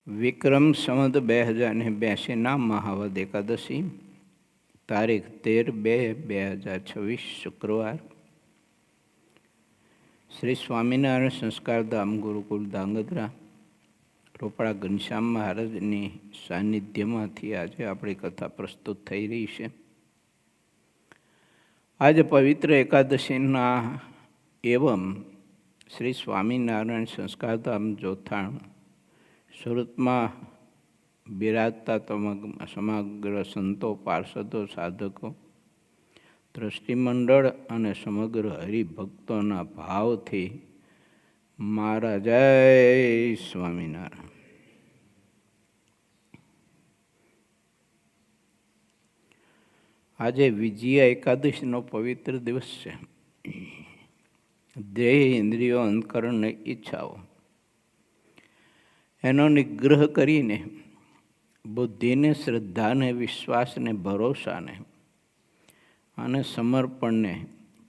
વિક્રમ સંવત 2082 મહાવદ એકાદશી, તારીખ 13/2/2026 શુક્રવાર. શ્રી સ્વામિનારાયણ સંસ્કારધામ ગુરુકુળ ધાંગધ્રા રોપડા ઘનશ્યામ મહારાજની સાનિધ્યમાંથી આજે આપણી કથા પ્રસ્તુત થઈ રહી છે. આજે પવિત્ર એકાદશીના એવમ શ્રી સ્વામિનારાયણ સંસ્કારધામ જોથાણ સુરતમાં બિરાજતા સમગ્ર સંતો, પાર્ષદો, સાધકો, ટ્રસ્ટીમંડળ અને સમગ્ર હરિભક્તોના ભાવથી મારા જય સ્વામિનારાયણ. આજે વિજયા એકાદશીનો પવિત્ર દિવસ છે. દેહ, ઇન્દ્રિયો, અંતકરણ અને ઈચ્છાઓ એનો નિગ્રહ કરીને બુદ્ધિને, શ્રદ્ધાને, વિશ્વાસને, ભરોસાને અને સમર્પણને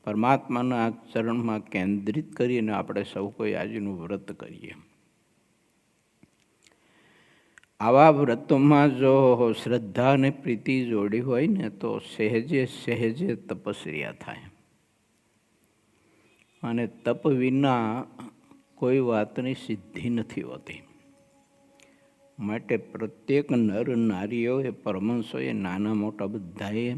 પરમાત્માના ચરણમાં કેન્દ્રિત કરીને આપણે સૌ કોઈ આજનું વ્રત કરીએ. આવા વ્રતોમાં જો શ્રદ્ધા અને પ્રીતિ જોડી હોય ને તો સહેજે સહેજે તપસ્યા થાય. અને તપ વિના કોઈ વાતની સિદ્ધિ નથી હોતી. માટે પ્રત્યેક નર નારીઓએ, પરમહંસોએ, નાના મોટા બધાએ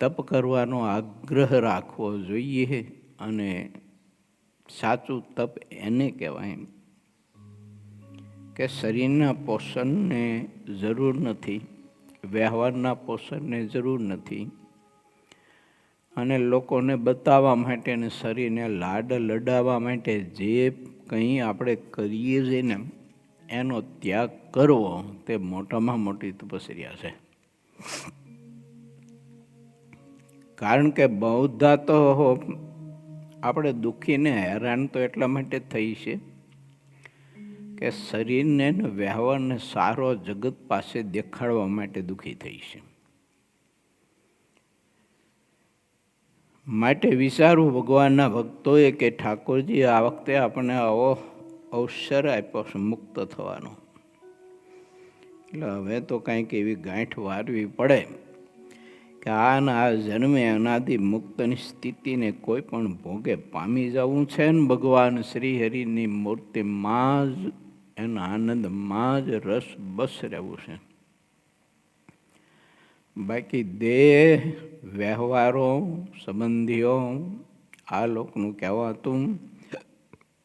તપ કરવાનો આગ્રહ રાખવો જોઈએ. અને સાચું તપ એને કહેવાય કે શરીરના પોષણને જરૂર નથી, વ્યવહારના પોષણને જરૂર નથી, અને લોકોને બતાવવા માટે અને શરીરને લાડ લડાવવા માટે જે કંઈ આપણે કરીએ છીએ ને એનો ત્યાગ કરવો તે મોટામાં મોટી તપસ્યા છે. કારણ કે બહુધા તો આપણે દુઃખીને હેરાન તો એટલા માટે થઈ છે કે શરીરને વ્યવહારને સારો જગત પાસે દેખાડવા માટે દુઃખી થઈ છે. માટે વિચારવું ભગવાનના ભક્તોએ કે ઠાકોરજી આ વખતે આપણને આવો અવસર આપ્યો છે મુક્ત થવાનો. એટલે હવે તો કંઈક એવી ગાંઠ વારવી પડે કે આ જન્મે અનાદિ મુક્તની સ્થિતિને કોઈ પણ ભોગે પામી જવું છે ને ભગવાન શ્રી હરિની મૂર્તિમાં જ એના આનંદમાં જ રસ બસ રહેવું છે. બાકી દેહ, વ્યવહારો, સંબંધીઓ, આ લોકનું કહેવાતું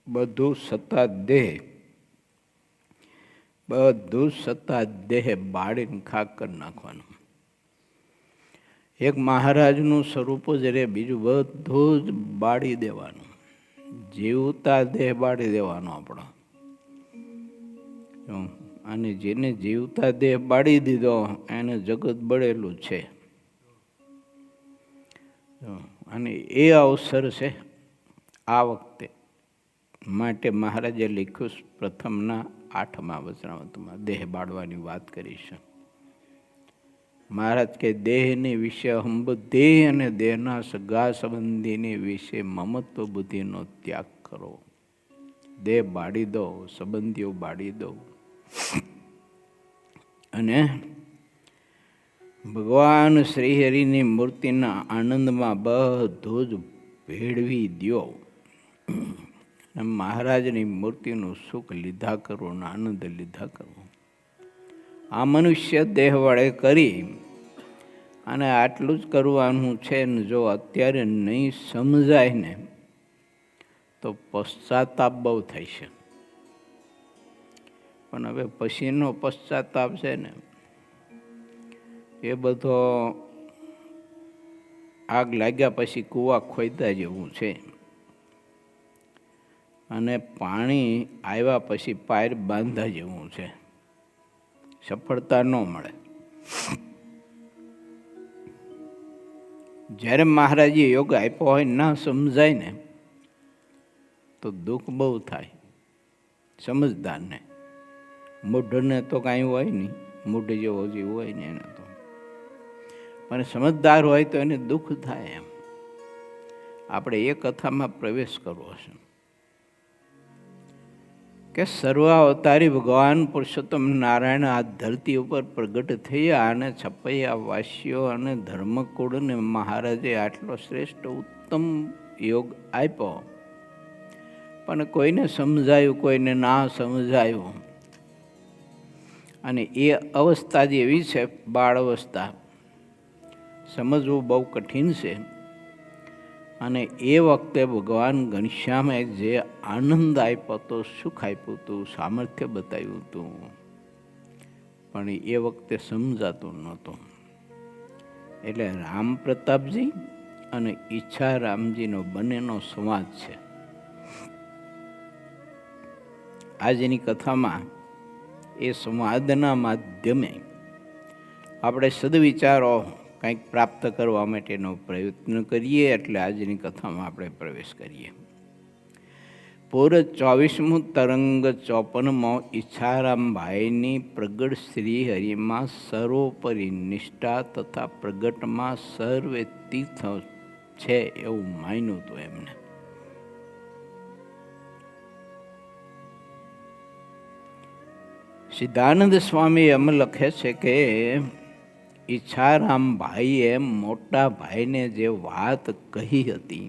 બધું સત્તા દેહ, બધું સત્તા દેહ બાળીને ખાક કરી નાખવાનું. એક મહારાજનું સ્વરૂપ જ રે, બીજું બધું જ બાળી દેવાનું. જીવતા દેહ બાળી દેવાનો આપણો. અને જેને જીવતા દેહ બાળી દીધો એને જગત બળેલું છે. અને એ અવસર છે આ વખતે. માટે મહારાજે લખ્યું પ્રથમના 8મા વચનામૃતમાં દેહ બાળવાની વાત કરી છે. મહારાજ કે દેહને વિશે હંબુદ્ધિ અને દેહના સગા સંબંધીને વિશે મમત્વ બુદ્ધિનો ત્યાગ કરો. દેહ બાળી દો, સંબંધીઓ બાળી દો અને ભગવાન શ્રી હરિની મૂર્તિના આનંદમાં બધું જ ભેળવી દો. મહારાજની મૂર્તિનું સુખ લીધા કરો અને આનંદ લીધા કરો. આ મનુષ્ય દેહ વડે કરી અને આટલું જ કરવાનું છે ને જો અત્યારે નહીં સમજાય ને તો પશ્ચાતાપ બહુ થાય છે. પણ હવે પછીનો પશ્ચાતાપ છે ને એ બધો આગ લાગ્યા પછી કૂવા ખોદ્યા જેવું છે. અને પાણી આવ્યા પછી પાર બાંધા જેવું છે. સફળતા ન મળે. જ્યારે મહારાજે યોગ આપ્યો હોય ના સમજાય ને તો દુઃખ બહુ થાય સમજદારને. મૂઢને તો કાંઈ હોય નહીં, મૂઢ જેવો જીવ હોય ને એને તો. પણ સમજદાર હોય તો એને દુઃખ થાય. એમ આપણે એ કથામાં પ્રવેશ કરવો છે. કે સર્વાવતારી ભગવાન પુરુષોત્તમ નારાયણ આ ધરતી ઉપર પ્રગટ થયા અને છપૈયા વાસીઓ અને ધર્મકુળને મહારાજે આટલો શ્રેષ્ઠ ઉત્તમ યોગ આપ્યો, પણ કોઈને સમજાયું, કોઈને ના સમજાયું. અને એ અવસ્થા જ એવી છે, બાળ અવસ્થા, સમજવું બહુ કઠિન છે. અને એ વખતે ભગવાન ઘનશ્યામે જે આનંદ આપ્યો હતો, સુખ આપ્યું હતું, સામર્થ્ય બતાવ્યું હતું, પણ એ વખતે સમજાતું નહોતું. એટલે રામ પ્રતાપજી અને ઈચ્છારામજીનો બંનેનો સંવાદ છે. આજની કથામાં એ સંવાદના માધ્યમે આપણે સદવિચારો કંઈક પ્રાપ્ત કરવા માટેનો પ્રયત્ન કરીએ. એટલે આજની કથામાં આપણે પ્રવેશ કરીએ. પૂર 24મું તરંગ 54માં ઈચ્છારામભાઈની પ્રગટ શ્રી હરિમાં સર્વોપરી નિષ્ઠા તથા પ્રગટમાં સર્વે તીર્થ છે એવું માન્યું હતું એમને. સિદ્ધાનંદ સ્વામી એમ લખે છે કે ઈચ્છારામભાઈએ મોટા ભાઈને જે વાત કહી હતી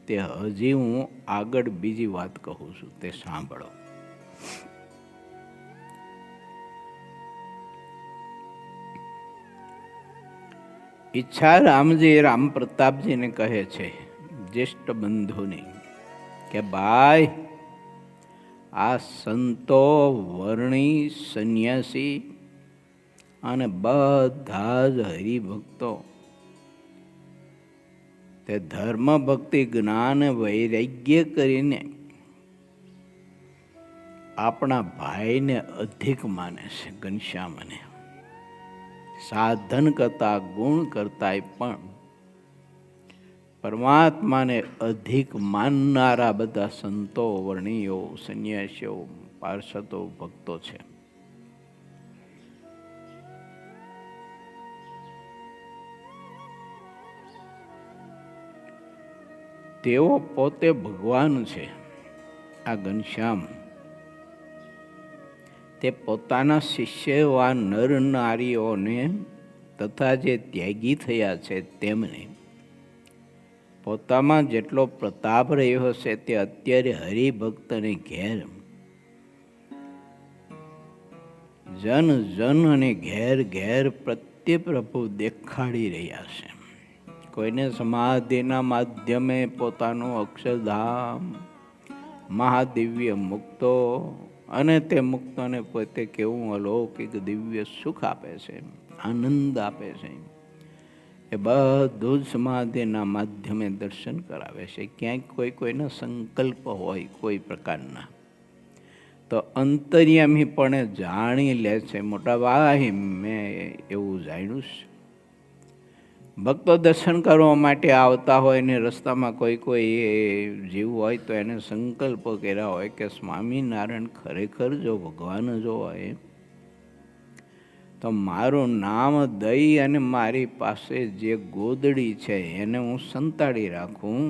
તે હજી હું આગળ બીજી વાત કહું છું, તે સાંભળો. ઈચ્છારામજી રામ પ્રતાપજીને કહે છે, જ્યેષ્ઠ બંધુને, કે ભાઈ, આ સંતો, વર્ણી, સંન્યાસી અને બધા જ હરિભક્તો તે ધર્મ, ભક્તિ, જ્ઞાન, વૈરાગ્ય કરીને આપણા ભાઈને અધિક માને છે, ઘનશ્યામને. સાધન કરતા, ગુણ કરતા પણ પરમાત્માને અધિક માનનારા બધા સંતો, વર્ણીઓ, સંન્યાસીઓ, પાર્ષદો, ભક્તો છે. તેઓ પોતે ભગવાન છે. આ ઘનશ્યામ તે પોતાના શિષ્ય એવા નર નારીઓને તથા જે ત્યાગી થયા છે તેમને પોતામાં જેટલો પ્રતાપ રહ્યો હશે તે અત્યારે હરિભક્તને ઘેર, જન જન અને ઘેર ઘેર પ્રત્યે પ્રભુ દેખાડી રહ્યા છે. કોઈને સમાધિના માધ્યમે પોતાનું અક્ષરધામ, મહાદિવ્ય મુક્તો, અને તે મુક્તોને પોતે કેવું અલૌકિક દિવ્ય સુખ આપે છે, આનંદ આપે છે, એ બધું જ સમાધિના માધ્યમે દર્શન કરાવે છે. ક્યાંક કોઈના સંકલ્પ હોય કોઈ પ્રકારના, તો અંતર્યામી પણ જાણી લે છે. મોટા ભાઈ, મેં એવું જાણ્યું છે. ભક્તો દર્શન કરવા માટે આવતા હોય ને રસ્તામાં કોઈ જીવ હોય તો એને સંકલ્પ કર્યા હોય કે સ્વામિનારાયણ ખરેખર જો ભગવાન જો હોય તો મારું નામ દઈ અને મારી પાસે જે ગોદડી છે એને હું સંતાડી રાખું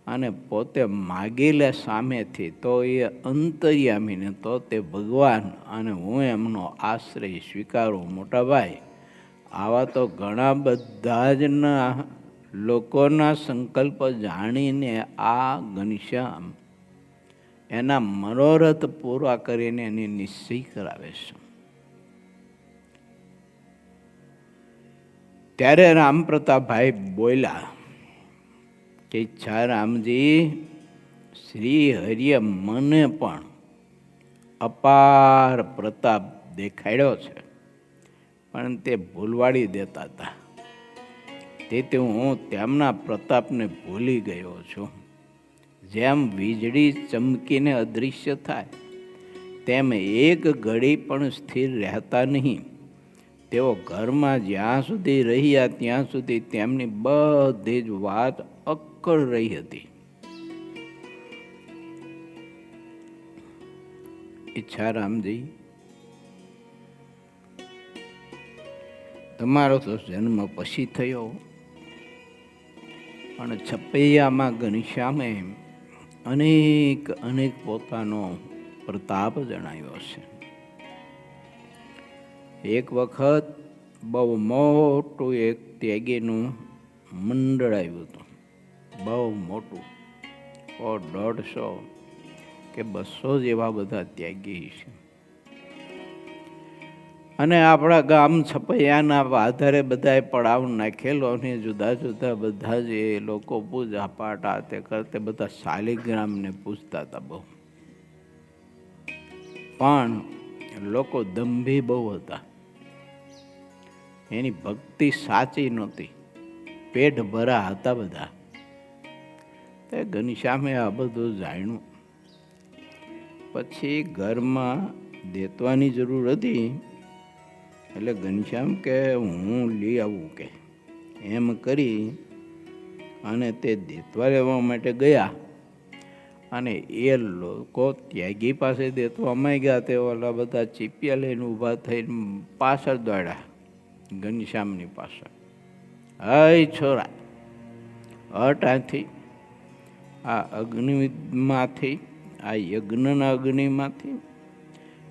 અને પોતે માગી લે સામેથી, તો એ અંતર્યામીને તો તે ભગવાન અને હું એમનો આશ્રય સ્વીકારું. મોટાભાઈ, આવા તો ઘણા બધા જ લોકોના સંકલ્પ જાણીને આ ઘનશ્યામ એના મનોરથ પૂરા કરીને એની નિશ્ચય કરાવે છે. ત્યારે રામ પ્રતાપભાઈ બોલ્યા કે ઈચ્છારામજી, શ્રી હરિએ મને પણ અપાર પ્રતાપ દેખાડ્યો છે, પણ તે ભૂલવાડી દેતા હતા. તેથી હું તેમના પ્રતાપને ભૂલી ગયો છું. જેમ વીજળી ચમકીને અદૃશ્ય થાય તેમ એક ઘડી પણ સ્થિર રહેતા નહીં. તેઓ ઘરમાં જ્યાં સુધી રહ્યા ત્યાં સુધી તેમની બધી જ વાત અક્કડ રહી હતી. ઈચ્છારામજી, તમારો તો જન્મ પછી થયો, પણ છપૈયામાં ઘનશ્યામે અનેક પોતાનો પ્રતાપ જણાવ્યો છે. એક વખત બહુ મોટું એક ત્યાગીનું મંડળ આવ્યું હતું, બહુ મોટું, 150 કે 200 જેવા બધા ત્યાગી છે. અને આપણા ગામ છપૈયાના આધારે બધાએ પડાવ નાખેલો અને જુદા જુદા બધા જે લોકો પૂજા પાઠ આ તે કરતે બધા શાલિગ્રામને પૂજતા હતા બહુ. પણ લોકો દંભી બહુ હતા, એની ભક્તિ સાચી નહોતી, પેટ ભરા હતા બધા. તે ઘનશ્યામે આ બધું જાણ્યું. પછી ઘરમાં દેતવાની જરૂર હતી એટલે ઘનશ્યામ કે હું લઈ આવું કે એમ કરી અને તે દેતવા લેવા માટે ગયા. અને એ લોકો ત્યાગી પાસે દેતવા માંગ્યા, તે ઓલા બધા ચીપિયા લઈને ઊભા થઈને પાછળ દોડ્યા ઘનશ્યામની પાછળ. હઈ છોરા, હટ આથી, આ અગ્નિમાંથી, આ યજ્ઞના અગ્નિમાંથી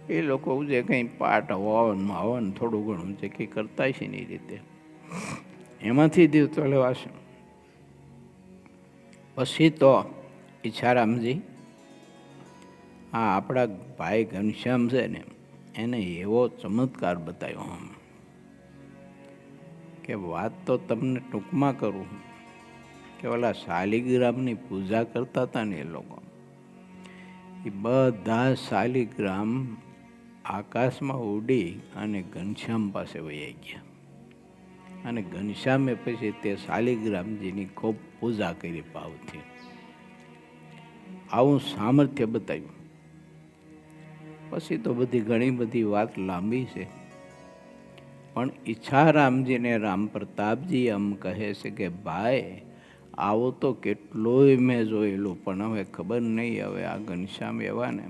એ લોકો જે કંઈ પાઠ હવન થોડું ઘણું જે કંઈ કરતા છે ને એ રીતે એમાંથી દેવતો લેવાશે. પછી તો ઈચ્છારામજી આ આપણા ભાઈ ઘનશ્યામ છે ને એને એવો ચમત્કાર બતાવ્યો આમ કે વાત તો તમને ટૂંકમાં કરું કે ઓલા શાલિગ્રામની પૂજા કરતા હતા ને એ લોકો, એ બધા શાલિગ્રામ આકાશમાં ઉડી અને ઘનશ્યામ પાસે વહી ગયા. અને ઘનશ્યામે પછી તે શાલિગ્રામજીની ખૂબ પૂજા કરી ભાવથી. આવું સામર્થ્ય બતાવ્યું. પછી તો બધી ઘણી બધી વાત લાંબી છે, પણ ઈચ્છારામજીને રામ પ્રતાપજી એમ કહે છે કે ભાઈ આવો તો કેટલોય મેં જોયેલું, પણ હવે ખબર નહીં, હવે આ ઘનશ્યામ એવા ને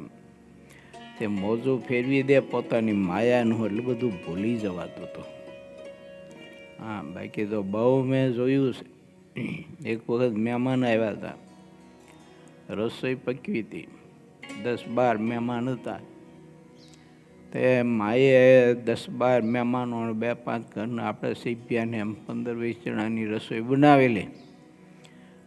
તે મોજું ફેરવી દે પોતાની માયાનું, એટલે બધું ભૂલી જવાતું હતું. હા, બાકી તો બહુ મેં જોયું છે. એક વખત મહેમાન આવ્યા હતા, રસોઈ પકવી હતી, 10-12 મહેમાન હતા. તે માએ 10-12 મહેમાનો 2-5 ઘરના આપણે સીપ્યાને એમ 15-20 જણાની રસોઈ બનાવેલી.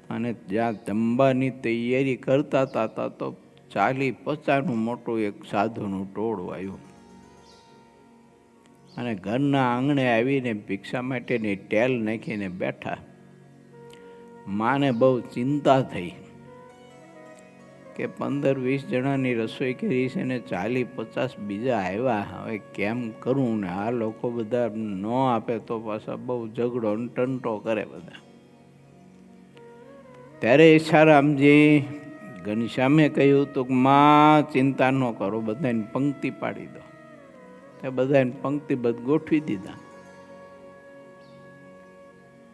અને જ્યાં જમવાની તૈયારી કરતા હતા તો 40-50 મોટું એક સાધુનું ટોળું આવ્યું અને ઘરના આંગણે આવીને ભિક્ષા માટેની ટેલ નાખીને બેઠા. માને બહુ ચિંતા થઈ કે 15-20 જણાની રસોઈ કરી છે ને 40-50 બીજા આવ્યા, હવે કેમ કરું ને આ લોકો બધા ન આપે તો પાછા બહુ ઝઘડો ટંટો કરે બધા. ત્યારે ઈચ્છારામજી ઘનશ્યામે કહ્યું તો માં ચિંતા ન કરો, બધાને પંક્તિ પાડી દો. તે બધાને પંક્તિબદ્ધ ગોઠવી દીધા.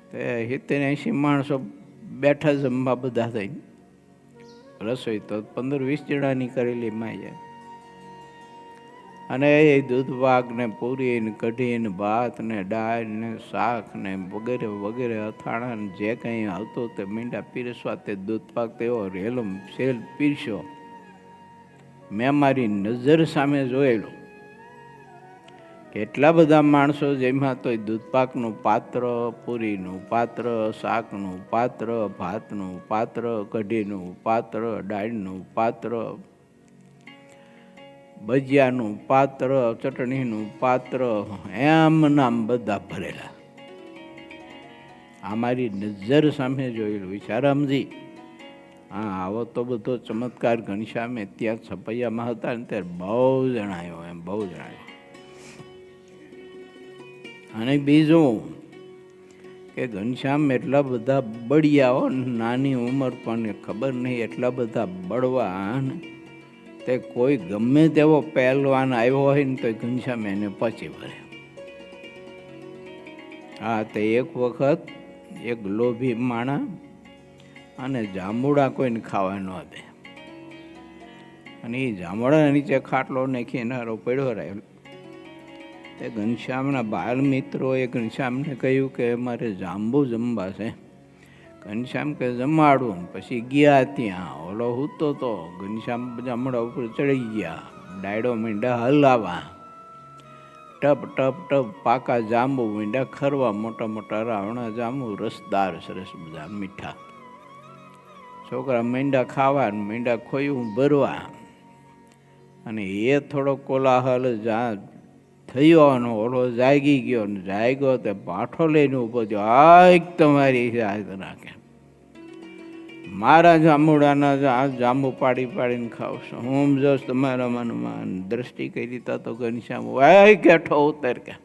તે 70-80 માણસો બેઠા જમવા બધા થઈને. રસોઈ તો 15-20 જણાની કરેલી માય. અને એ દૂધ પાક ને પૂરી ને કઢી ને ભાત ને દાળ ને શાક ને વગેરે વગેરે અથાણા ને જે કંઈ હતું તે મીંડા પીરસવા. તે દૂધ પાક તેવો રેલો સેલ પીરસ્યો, મેં મારી નજર સામે જોયેલું. કેટલા બધા માણસો, જેમાં તો દૂધપાકનું પાત્ર, પૂરીનું પાત્ર, શાકનું પાત્ર, ભાતનું પાત્ર, કઢીનું પાત્ર, દાળનું પાત્ર, ભજીયાનું પાત્ર, ચટણીનું પાત્ર, એમ નામ બધા ભરેલા. આ મારી નજર સામે જોયેલું ઈચ્છારામજી. હા, આવો તો બધો ચમત્કાર ઘનશ્યામે ત્યાં છપૈયામાં હતા ને ત્યારે બહુ જણાયો, એમ બહુ જણાયો. અને બીજું કે ઘનશ્યામ એટલા બધા બળિયાઓ, નાની ઉંમર પણ ખબર નહીં એટલા બધા બળવાન. તે કોઈ ગમે તેવો પહેલવાન આવ્યો હોય ને તો ઘનશ્યામ એને પચી વળે. હા, તે એક વખત એક લોભી માણા અને જાંબુડા કોઈને ખાવા ન દે, અને એ જાંબુડા નીચે ખાટલો નાખી નારો પડ્યો રહ્યો. તે ઘનશ્યામના બાળ મિત્રોએ ઘનશ્યામને કહ્યું કે અમારે જાંબુ જમવા છે. ઘનશ્યામ કે જમાડું. પછી ગયા ત્યાં ઓલો હૂતો તો ઘનશ્યામ જામડા ઉપર ચડી ગયા, ડાયડો મીંડા હલાવા, ટપ ટપ ટપ પાકા જાંબુ મીંડા ખરવા, મોટા મોટા રાવણા જાંબુ રસદાર સરસ બધા મીઠા. છોકરા મીંડા ખાવા, મીંડા ખોયું ભરવા, અને એ થોડો કોલાહલ થયો અને ઓલો જાગી ગયો ને જાગ્યો તે પાઠો લઈને ઊભો થયો, આ તમારી યાદ રાખે, મારા જાંબુડાના જાંબુ પાડી પાડીને ખાવશો, હું જોશ તમારા મનમાં. દ્રષ્ટિ કરી દીધા તો ઘનશ્યામ વાય કે હેઠો ઉતર કે,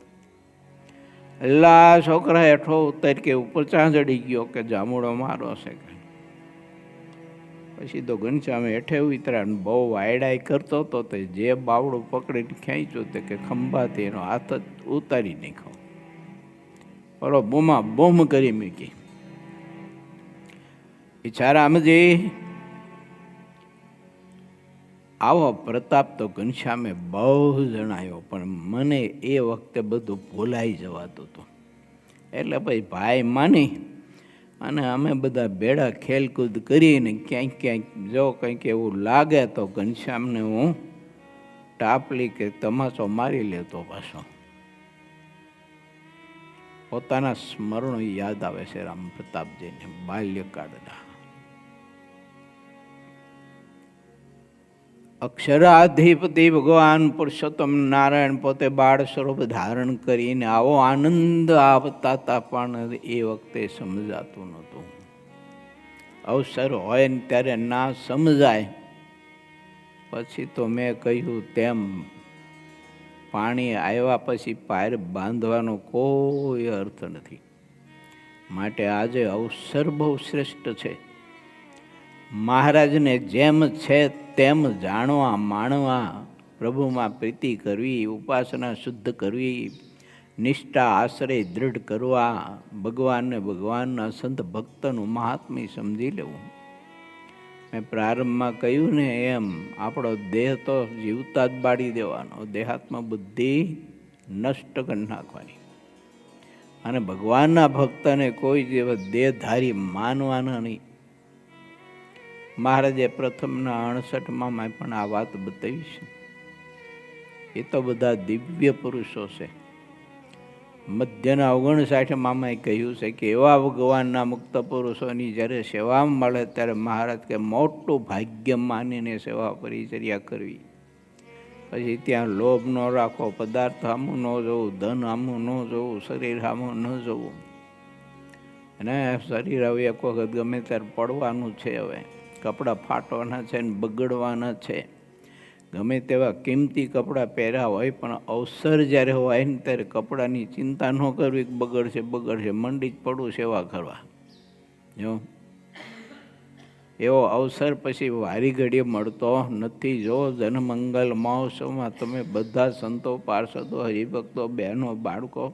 એલા છોકરા હેઠો ઉતર કે, ઉપર ચાંચડી ગયો કે જાંબુડો મારો છે કે. પછી તો ઘનશ્યામ હેઠે ઉતર્યા ને બહુ વાયડાઈ કરતો હતો, તે જે બાવડું પકડીને ખેંચ્યું તે કે ખંભાથી એનો હાથ જ ઉતારી નાખ્યો. બોલો બૂમા બૂમ કરી મૂકી. ઈચ્છારામજી આવો પ્રતાપ તો ઘનશ્યામે બહુ જણાયો, પણ મને એ વખતે બધું ભૂલાઈ જવાતું હતું. એટલે પછી ભાઈ માની અને અમે બધા ભેડા ખેલકૂદ કરીને ક્યાંક ક્યાંક જો કંઈક એવું લાગે તો ઘનશ્યામને હું ટાપલી કે તમાચો મારી લેતો. પાછો પોતાના સ્મરણો યાદ આવે છે રામ પ્રતાપજીને બાલ્યકાળના. અક્ષરાધિપતિ ભગવાન પુરુષોત્તમ નારાયણ પોતે બાળ સ્વરૂપ ધારણ કરીને આવો આનંદ આપતા હતા, પણ એ વખતે સમજાતું નહોતું. અવસર હોય ને ત્યારે ના સમજાય. પછી તો મેં કહ્યું તેમ પાણી આવ્યા પછી પાર બાંધવાનો કોઈ અર્થ નથી. માટે આજે અવસર બહુ શ્રેષ્ઠ છે. મહારાજને જેમ છે તેમ જાણવા માણવા, પ્રભુમાં પ્રીતિ કરવી, ઉપાસના શુદ્ધ કરવી, નિષ્ઠા આશ્રય દૃઢ કરવા, ભગવાનને ભગવાનના સંત ભક્તનું મહાત્મ્ય સમજી લેવું. મેં પ્રારંભમાં કહ્યું ને એમ આપણો દેહ તો જીવતા જ બાળી દેવાનો, દેહાત્મ બુદ્ધિ નષ્ટ કરી નાખવાની. અને ભગવાનના ભક્તને કોઈ દિવસ દેહધારી માનવાના નહીં. મહારાજે પ્રથમના 68માં પણ આ વાત બતાવી છે. એ તો બધા દિવ્ય પુરુષો છે. મધ્યના 59માં કહ્યું છે કે એવા ભગવાનના મુક્ત પુરુષોની જ્યારે સેવા મળે ત્યારે મહારાજ કે મોટું ભાગ્ય માનીને સેવા પરિચર્યા કરવી. પછી ત્યાં લોભ ન રાખો, પદાર્થ સામું ન જોવું, ધન સામું ન જોવું, શરીર સામું ન જોવું. અને શરીર હવે એક વખત ગમે ત્યારે પડવાનું છે, હવે કપડાં ફાટવાના છે ને બગડવાના છે. ગમે તેવા કિંમતી કપડાં પહેર્યા હોય પણ અવસર જ્યારે હોય ને ત્યારે કપડાની ચિંતા ન કરવી, બગડશે બગડશે, મંડી જ પડવું સેવા કરવા. જો એવો અવસર પછી વારી ઘડીએ મળતો નથી. જો જનમંગલ મહોત્સવમાં તમે બધા સંતો, પાર્ષદો, હરિભક્તો, બહેનો, બાળકો,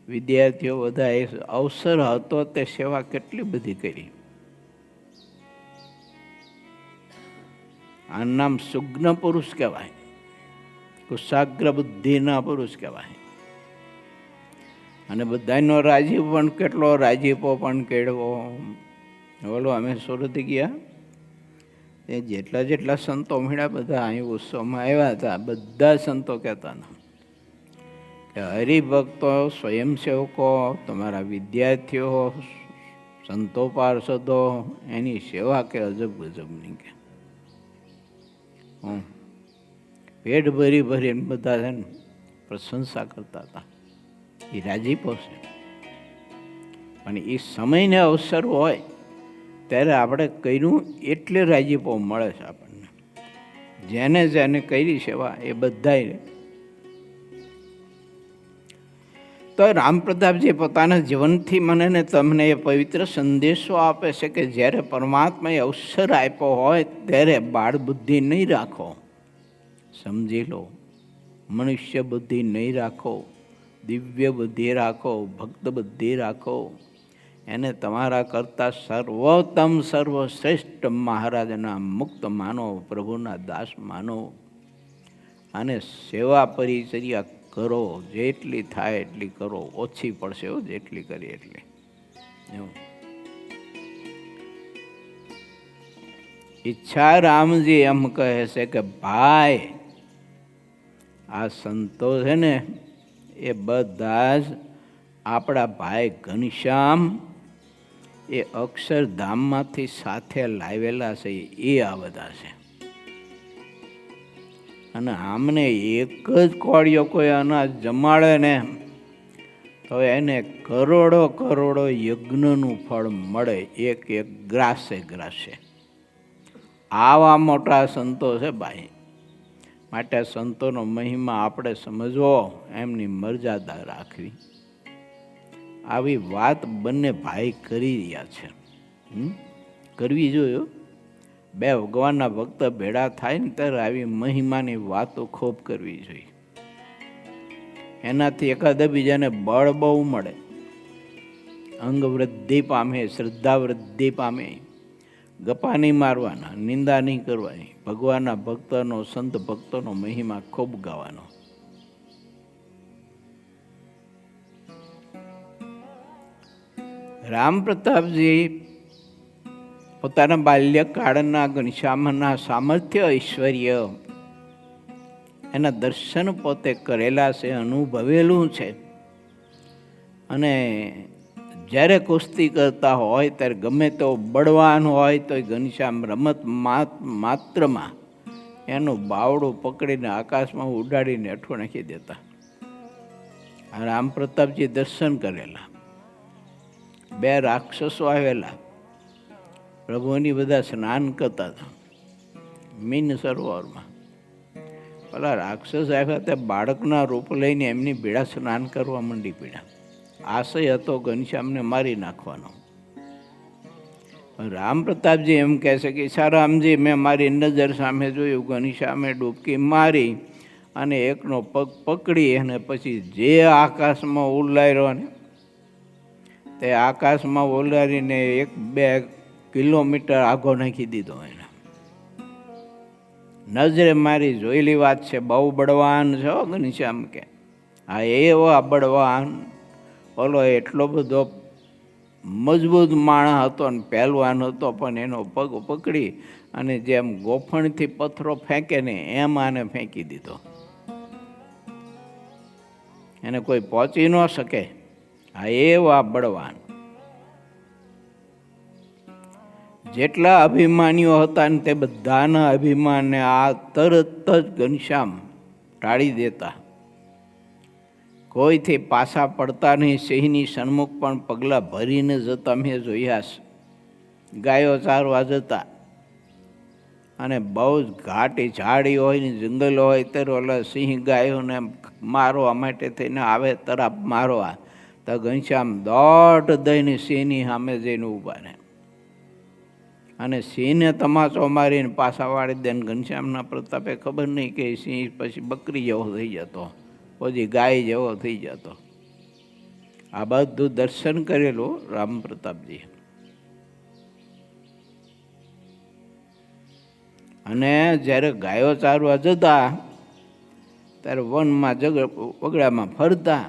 વિદ્યાર્થીઓ બધા એ અવસર હતો તે સેવા કેટલી બધી કરી. આ નામ સુગ્ન પુરુષ કહેવાય, કુશાગ્ર બુદ્ધિના પુરુષ કહેવાય. અને બધાનો રાજીપ પણ કેટલો, રાજીપો પણ કેળવો. બોલો અમે સુરત ગયા, એ જેટલા જેટલા સંતો મળ્યા બધા અહીં ઉત્સવમાં આવ્યા હતા. બધા સંતો કહેતા હતા કે હરિભક્તો, સ્વયંસેવકો, તમારા વિદ્યાર્થીઓ, સંતો, પાર્ષદો, એની સેવા કે અજબ ગજબની કે પેટ ભરી ભરીને બધા છે ને પ્રશંસા કરતા હતા. એ રાજીપો છે. પણ એ સમયને અવસર હોય ત્યારે આપણે કર્યું એટલે રાજીપો મળે છે આપણને. જેને જેને કરી સેવા એ બધાય. તો રામ પ્રતાપજી પોતાના જીવનથી મને ને તમને એ પવિત્ર સંદેશો આપે છે કે જ્યારે પરમાત્માએ અવસર આપ્યો હોય ત્યારે બાળ બુદ્ધિ નહીં રાખો. સમજી લો, મનુષ્ય બુદ્ધિ નહીં રાખો, દિવ્ય બુદ્ધિ રાખો, ભક્ત બુદ્ધિ રાખો. એને તમારા કરતાં સર્વોત્તમ સર્વશ્રેષ્ઠ મહારાજના મુક્ત માનો, પ્રભુના દાસ માનો. અને સેવા પરિચર્યા કરો, જેટલી થાય એટલી કરો. ઓછી પડશે જેટલી કરી એટલી. ઈચ્છા રામજી એમ કહે છે કે ભાઈ આ સંતો છે ને એ બધા જ આપણા ભાઈ ઘનશ્યામ એ અક્ષરધામમાંથી સાથે લાવેલા છે એ આ બધા છે. અને આમને એક જ કોળિયો કોઈ અનાજ જમાડે ને તો એને કરોડો કરોડો યજ્ઞનું ફળ મળે, એક એક ગ્રાસે ગ્રાસે. આવા મોટા સંતો છે ભાઈ. માટે સંતોનો મહિમા આપણે સમજવો, એમની મર્યાદા રાખવી. આવી વાત બંને ભાઈ કરી રહ્યા છે. કરવી જોઈએ. બે ભગવાનના ભક્ત ભેળા થાય ને ત્યારે આવી મહિમાની વાતો ખૂબ કરવી જોઈએ. એનાથી એકાદા બીજાને બળ બહુ મળે, અંગ વૃદ્ધિ પામે, શ્રદ્ધા વૃદ્ધિ પામે. ગપ્પા નહીં મારવાના, નિંદા નહીં કરવાની. ભગવાનના ભક્તનો, સંત ભક્તોનો મહિમા ખૂબ ગાવાનો. રામ પ્રતાપજી પોતાના બાલ્યકાળના ઘનશ્યામના સામર્થ્ય, ઐશ્વર્ય એના દર્શન પોતે કરેલા છે, અનુભવેલું છે. અને જ્યારે કુસ્તી કરતા હોય ત્યારે ગમે તો બળવાન હોય તો ઘનશ્યામ રમત માત્રમાં એનું બાવડું પકડીને આકાશમાં ઉડાડીને હેઠું નાખી દેતા. રામ પ્રતાપજી દર્શન કરેલા. બે રાક્ષસો આવેલા, પ્રભુની બધા સ્નાન કરતા હતા મીન સરોવરમાં. પેલા રાક્ષસ આવ્યા તે બાળકના રૂપ લઈને એમની ભેળા સ્નાન કરવા માંડી પડ્યા. આશય હતો ઘનશ્યામને મારી નાખવાનો. રામ પ્રતાપજી એમ કહે છે કે ઈશારામજી મેં મારી નજર સામે જોયું, ઘનશ્યામે ડૂબકી મારી અને એકનો પગ પકડી અને પછી જે આકાશમાં ઉલાર્યો ને તે આકાશમાં ઉલારીને 1-2 કિલોમીટર આગો નાખી દીધો. એને નજરે મારી જોયેલી વાત છે. બહુ બળવાન છે ઘનશ્યામ કે. હા, એવો બળવાન. ઓલો એટલો બધો મજબૂત માણસ હતો ને પહેલવાન હતો, પણ એનો પગ પકડી અને જેમ ગોફણથી પથ્થરો ફેંકે ને એમ આને ફેંકી દીધો. એને કોઈ પહોંચી ન શકે. હા, એવા બળવાન. જેટલા અભિમાનીઓ હતા ને તે બધાના અભિમાનને આ તરત જ ઘનશ્યામ ટાળી દેતા. કોઈથી પાછા પડતા નહીં. સિંહની સન્મુખ પણ પગલાં ભરીને જતા મેં જોયા છે. ગાયો ચારવા જતા અને બહુ જ ઘાટી ઝાડી હોય ને જંગલ હોય ત્યારે ઓલા સિંહ ગાયોને મારવા માટે થઈને આવે, તરફ મારવા તો ઘનશ્યામ દોઢ દઈને સિંહની સામે જઈને ઊભા રહે અને સિંહને તમાચો મારીને પાછા વાળી દે. ઘનશ્યામના પ્રતાપે ખબર નહીં કે સિંહ પછી બકરી જેવો થઈ જતો, પછી ગાય જેવો થઈ જતો. આ બધું દર્શન કરેલું રામ પ્રતાપજી. અને જ્યારે ગાયો ચારવા જતા ત્યારે વનમાં વગડામાં ફરતા.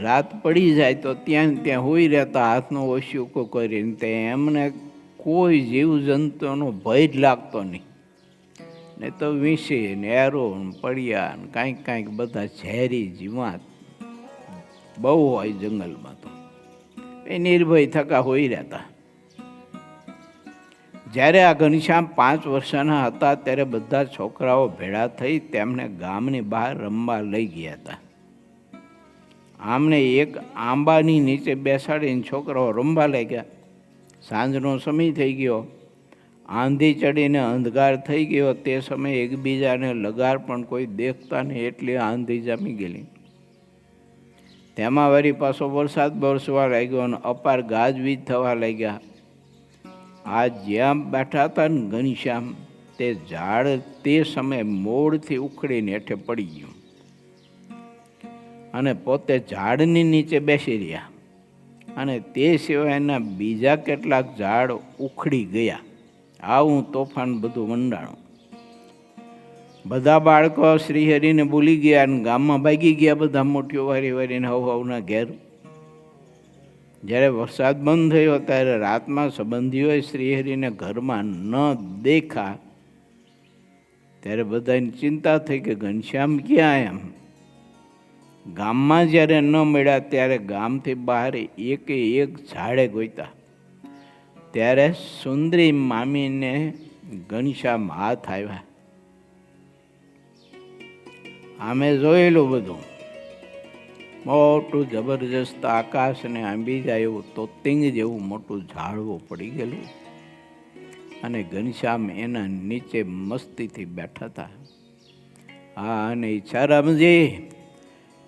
રાત પડી જાય તો ત્યાં હોઈ રહેતા, હાથનું ઓછું કરીને. તે એમને કોઈ જીવજંતુનો ભય જ લાગતો નહીં. ને તો વીંછી ને એરો પડ્યા ને કાંઈક બધા ઝેરી જીવાત બહુ હોય જંગલમાં. તો એ નિર્ભય થકા હોઈ રહેતા. જ્યારે આ ઘનશ્યામ 5 વર્ષના હતા ત્યારે બધા છોકરાઓ ભેળા થઈ તેમને ગામની બહાર રમવા લઈ ગયા હતા. આમને એક આંબાની નીચે બેસાડીને છોકરાઓ રમવા લાગ્યા. સાંજનો સમય થઈ ગયો, આંધી ચડીને અંધકાર થઈ ગયો. તે સમયે એકબીજાને લગાર પણ કોઈ દેખતા નહીં, એટલી આંધી જામી ગયેલી. તેમાં વળી પાછો વરસાદ વરસવા લાગ્યો અને અપાર ગાજવીજ થવા લાગ્યા. આ જ્યાં બેઠા હતા ને ઘનશ્યામ, તે ઝાડ તે સમયે મોડથી ઉખડીને હેઠે પડી ગયું અને પોતે ઝાડની નીચે બેસી રહ્યા. અને તે સિવાયના બીજા કેટલાક ઝાડ ઉખડી ગયા. આવું તોફાન બધું મંડાણું. બધા બાળકો શ્રીહરિને ભૂલી ગયા અને ગામમાં ભાગી ગયા. બધા મોટીઓ વારી વારીને હવના ઘેર. જ્યારે વરસાદ બંધ થયો ત્યારે રાતમાં સંબંધીઓએ શ્રીહરિને ઘરમાં ન દેખા ત્યારે બધાની ચિંતા થઈ કે ઘનશ્યામ ક્યાં એમ. ગામમાં જ્યારે ન મળ્યા ત્યારે ગામથી બહાર એક ઝાડે ગોત્યા ત્યારે સુંદરી મામીને ઘનશ્યામ હાથ આવ્યા. આમે જોયેલું બધું મોટું જબરજસ્ત આકાશને આંબી જાય એવું તોતિંગ જેવું મોટું ઝાડવું પડી ગયેલું અને ઘનશ્યામ એના નીચે મસ્તીથી બેઠા હતા. હા, અને ઈચ્છારામજી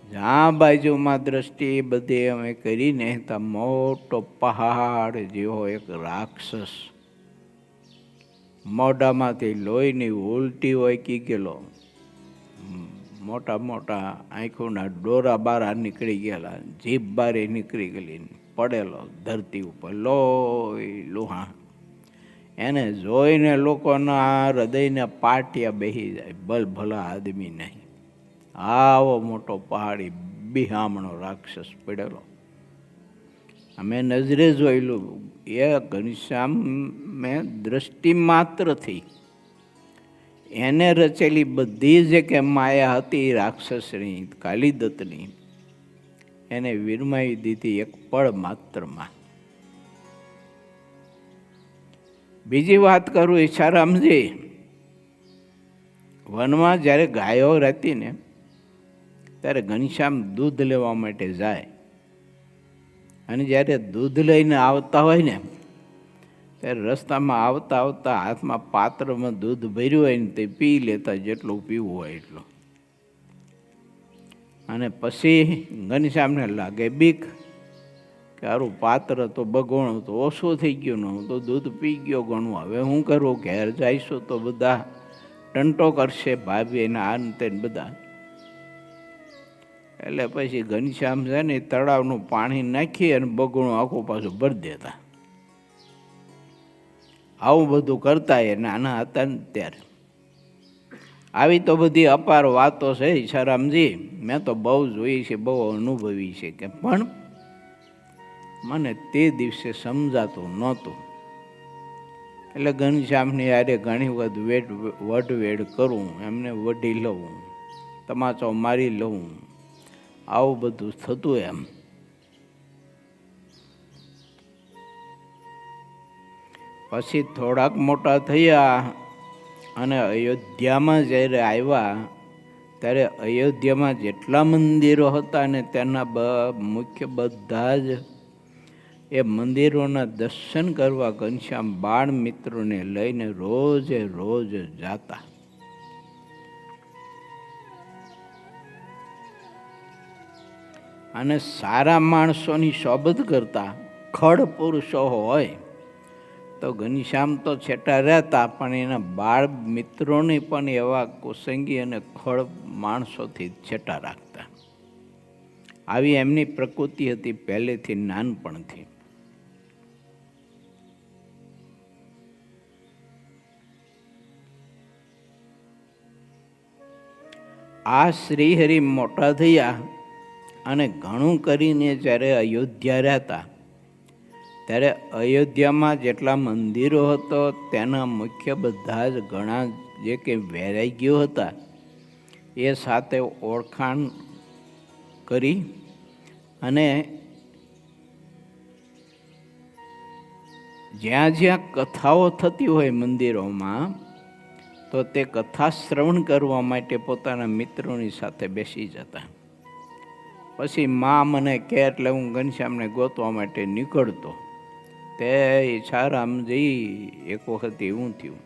જ્યાં બાજુમાં દ્રષ્ટિ બધી અમે કરીને ત્યાં મોટો પહાડ જેવો એક રાક્ષસ મોઢામાંથી લોહીની ઉલટી હોય કી ગયેલો, મોટા મોટા આંખોના ડોરા બારા નીકળી ગયેલા, જીભ બારે નીકળી ગયેલી, પડેલો ધરતી ઉપર લોહી લુહાણ. એને જોઈને લોકોના હૃદયને પાટિયા બેસી જાય, ભલા આદમી નહીં. આવો મોટો પહાડી બિહામણો રાક્ષસ પડેલો અમે નજરે જોયેલું. એ ઘનશ્યામ મેં દ્રષ્ટિ માત્રથી એને રચેલી બધી જે કે માયા હતી રાક્ષસની કાલિદત્તની એને વિરમાવી દીધી એક પળ માત્રમાં. બીજી વાત કરું ઈચ્છારામજી, વનમાં જ્યારે ગાયો રહેતી ને ત્યારે ઘનશ્યામ દૂધ લેવા માટે જાય અને જ્યારે દૂધ લઈને આવતા હોય ને ત્યારે રસ્તામાં આવતા આવતા હાથમાં પાત્રમાં દૂધ ભર્યું હોય ને તે પી લેતા, જેટલું પીવું હોય એટલું. અને પછી ઘનશ્યામને લાગે બીક કે સારું પાત્ર તો બગોણું તો ઓછું થઈ ગયું ને, હું તો દૂધ પી ગયો ઘણું, હવે હું કરું? ઘેર જઈશું તો બધા ટંટો કરશે, ભાભી એના આ ને તે બધા. એટલે પછી ઘનશ્યામ છે ને તળાવનું પાણી નાખી અને બગોણું આખું પાછું ભરી દેતા. આવું બધું કરતા એ નાના હતા ને ત્યારે. આવી તો બધી અપાર વાતો છે ઈચ્છારામજી, મેં તો બહુ જોઈ છે, બહુ અનુભવી છે કે, પણ મને તે દિવસે સમજાતું નહોતું. એટલે ઘનશ્યામની યારે ઘણી વખત વઢવેડ કરું, એમને વઢી લઉં, તમાચો મારી લઉં, આવું બધું થતું એમ. પછી થોડાક મોટા થયા અને અયોધ્યામાં જ્યારે આવ્યા ત્યારે અયોધ્યામાં જેટલા મંદિરો હતા ને તેના મુખ્ય બધા જ એ મંદિરોના દર્શન કરવા ઘનશ્યામ બાળ મિત્રોને લઈને રોજે રોજ જાતા. અને સારા માણસોની સોબત કરતા ખડ પુરુષો હોય તો ઘનશ્યામ તો છેટા રહેતા, પણ એના બાળ મિત્રોને પણ એવા કુસંગી અને ખડ માણસોથી છેટા રાખતા. આવી એમની પ્રકૃતિ હતી પહેલેથી, નાનપણથી. આ શ્રીહરિ મોટા થયા અને ઘણું કરીને જ્યારે અયોધ્યા રહેતા ત્યારે અયોધ્યામાં જેટલા મંદિરો હતો તેના મુખ્ય બધા જ ઘણા જે કે વૈરાગ્યો હતા એ સાથે ઓળખાણ કરી અને જ્યાં જ્યાં કથાઓ થતી હોય મંદિરોમાં તો તે કથા શ્રવણ કરવા માટે પોતાના મિત્રોની સાથે બેસી જતા. પછી મા મને કહે એટલે હું ઘનશ્યામને ગોતવા માટે નીકળતો. તે ઈચ્છારામજી એક વખત એવું થયું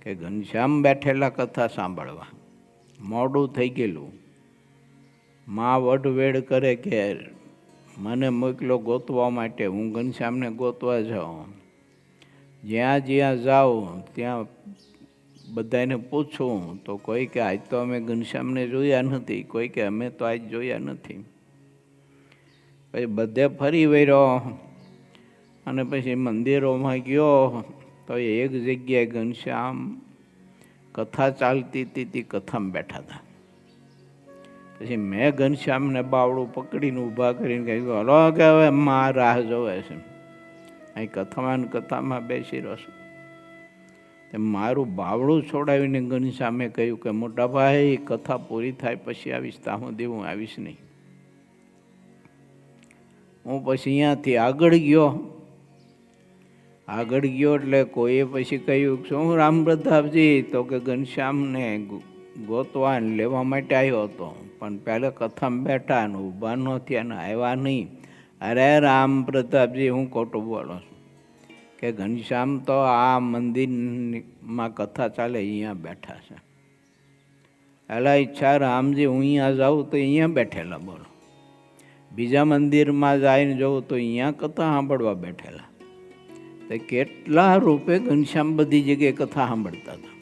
કે ઘનશ્યામ બેઠેલા કથા સાંભળવા, મોડું થઈ ગયેલું. મા વઢવેડ કરે કે મને મોકલો ગોતવા માટે, હું ઘનશ્યામને ગોતવા જાઉં. જ્યાં જ્યાં જાઉં ત્યાં બધાને પૂછું તો કોઈ કે આજ તો અમે ઘનશ્યામને જોયા નથી, કોઈ કે અમે તો આજ જોયા નથી. પછી બધે ફરી વર્યો અને પછી મંદિરોમાં ગયો તો એક જગ્યાએ ઘનશ્યામ કથા ચાલતી હતી તે કથામાં બેઠા હતા. પછી મેં ઘનશ્યામને બાવડું પકડીને ઊભા કરીને કહ્યું, હલો કે હવે માં રાહ જોવે છે, અહીં કથામાં બેસી રહ્યો છું. મારું બાવડું છોડાવીને ઘનશ્યામે કહ્યું કે મોટા ભાઈ, કથા પૂરી થાય પછી આવીશ, ત્યાં સુધી હું આવીશ નહીં. હું પછી અહીંયાથી આગળ ગયો એટલે કોઈએ પછી કહ્યું, શું રામ પ્રતાપજી? તો કે ઘનશ્યામને ગોતવા લેવા માટે આવ્યો હતો, પણ પહેલા કથામાં બેઠા ને ઊભા ન થયા ને આવ્યા નહીં. અરે રામ પ્રતાપજી, હું ખોટું બોલો છું કે ઘનશ્યામ તો આ મંદિરમાં કથા ચાલે અહીંયા બેઠા છે. એલા ઈચ્છા રામજી, હું અહીંયા જાઉં તો અહીંયા બેઠેલા, બોલો. બીજા મંદિરમાં જઈને જોઉં તો અહીંયા કથા સાંભળવા બેઠેલા. તો કેટલા રૂપે ઘનશ્યામ બધી જગ્યાએ કથા સાંભળતા હતા.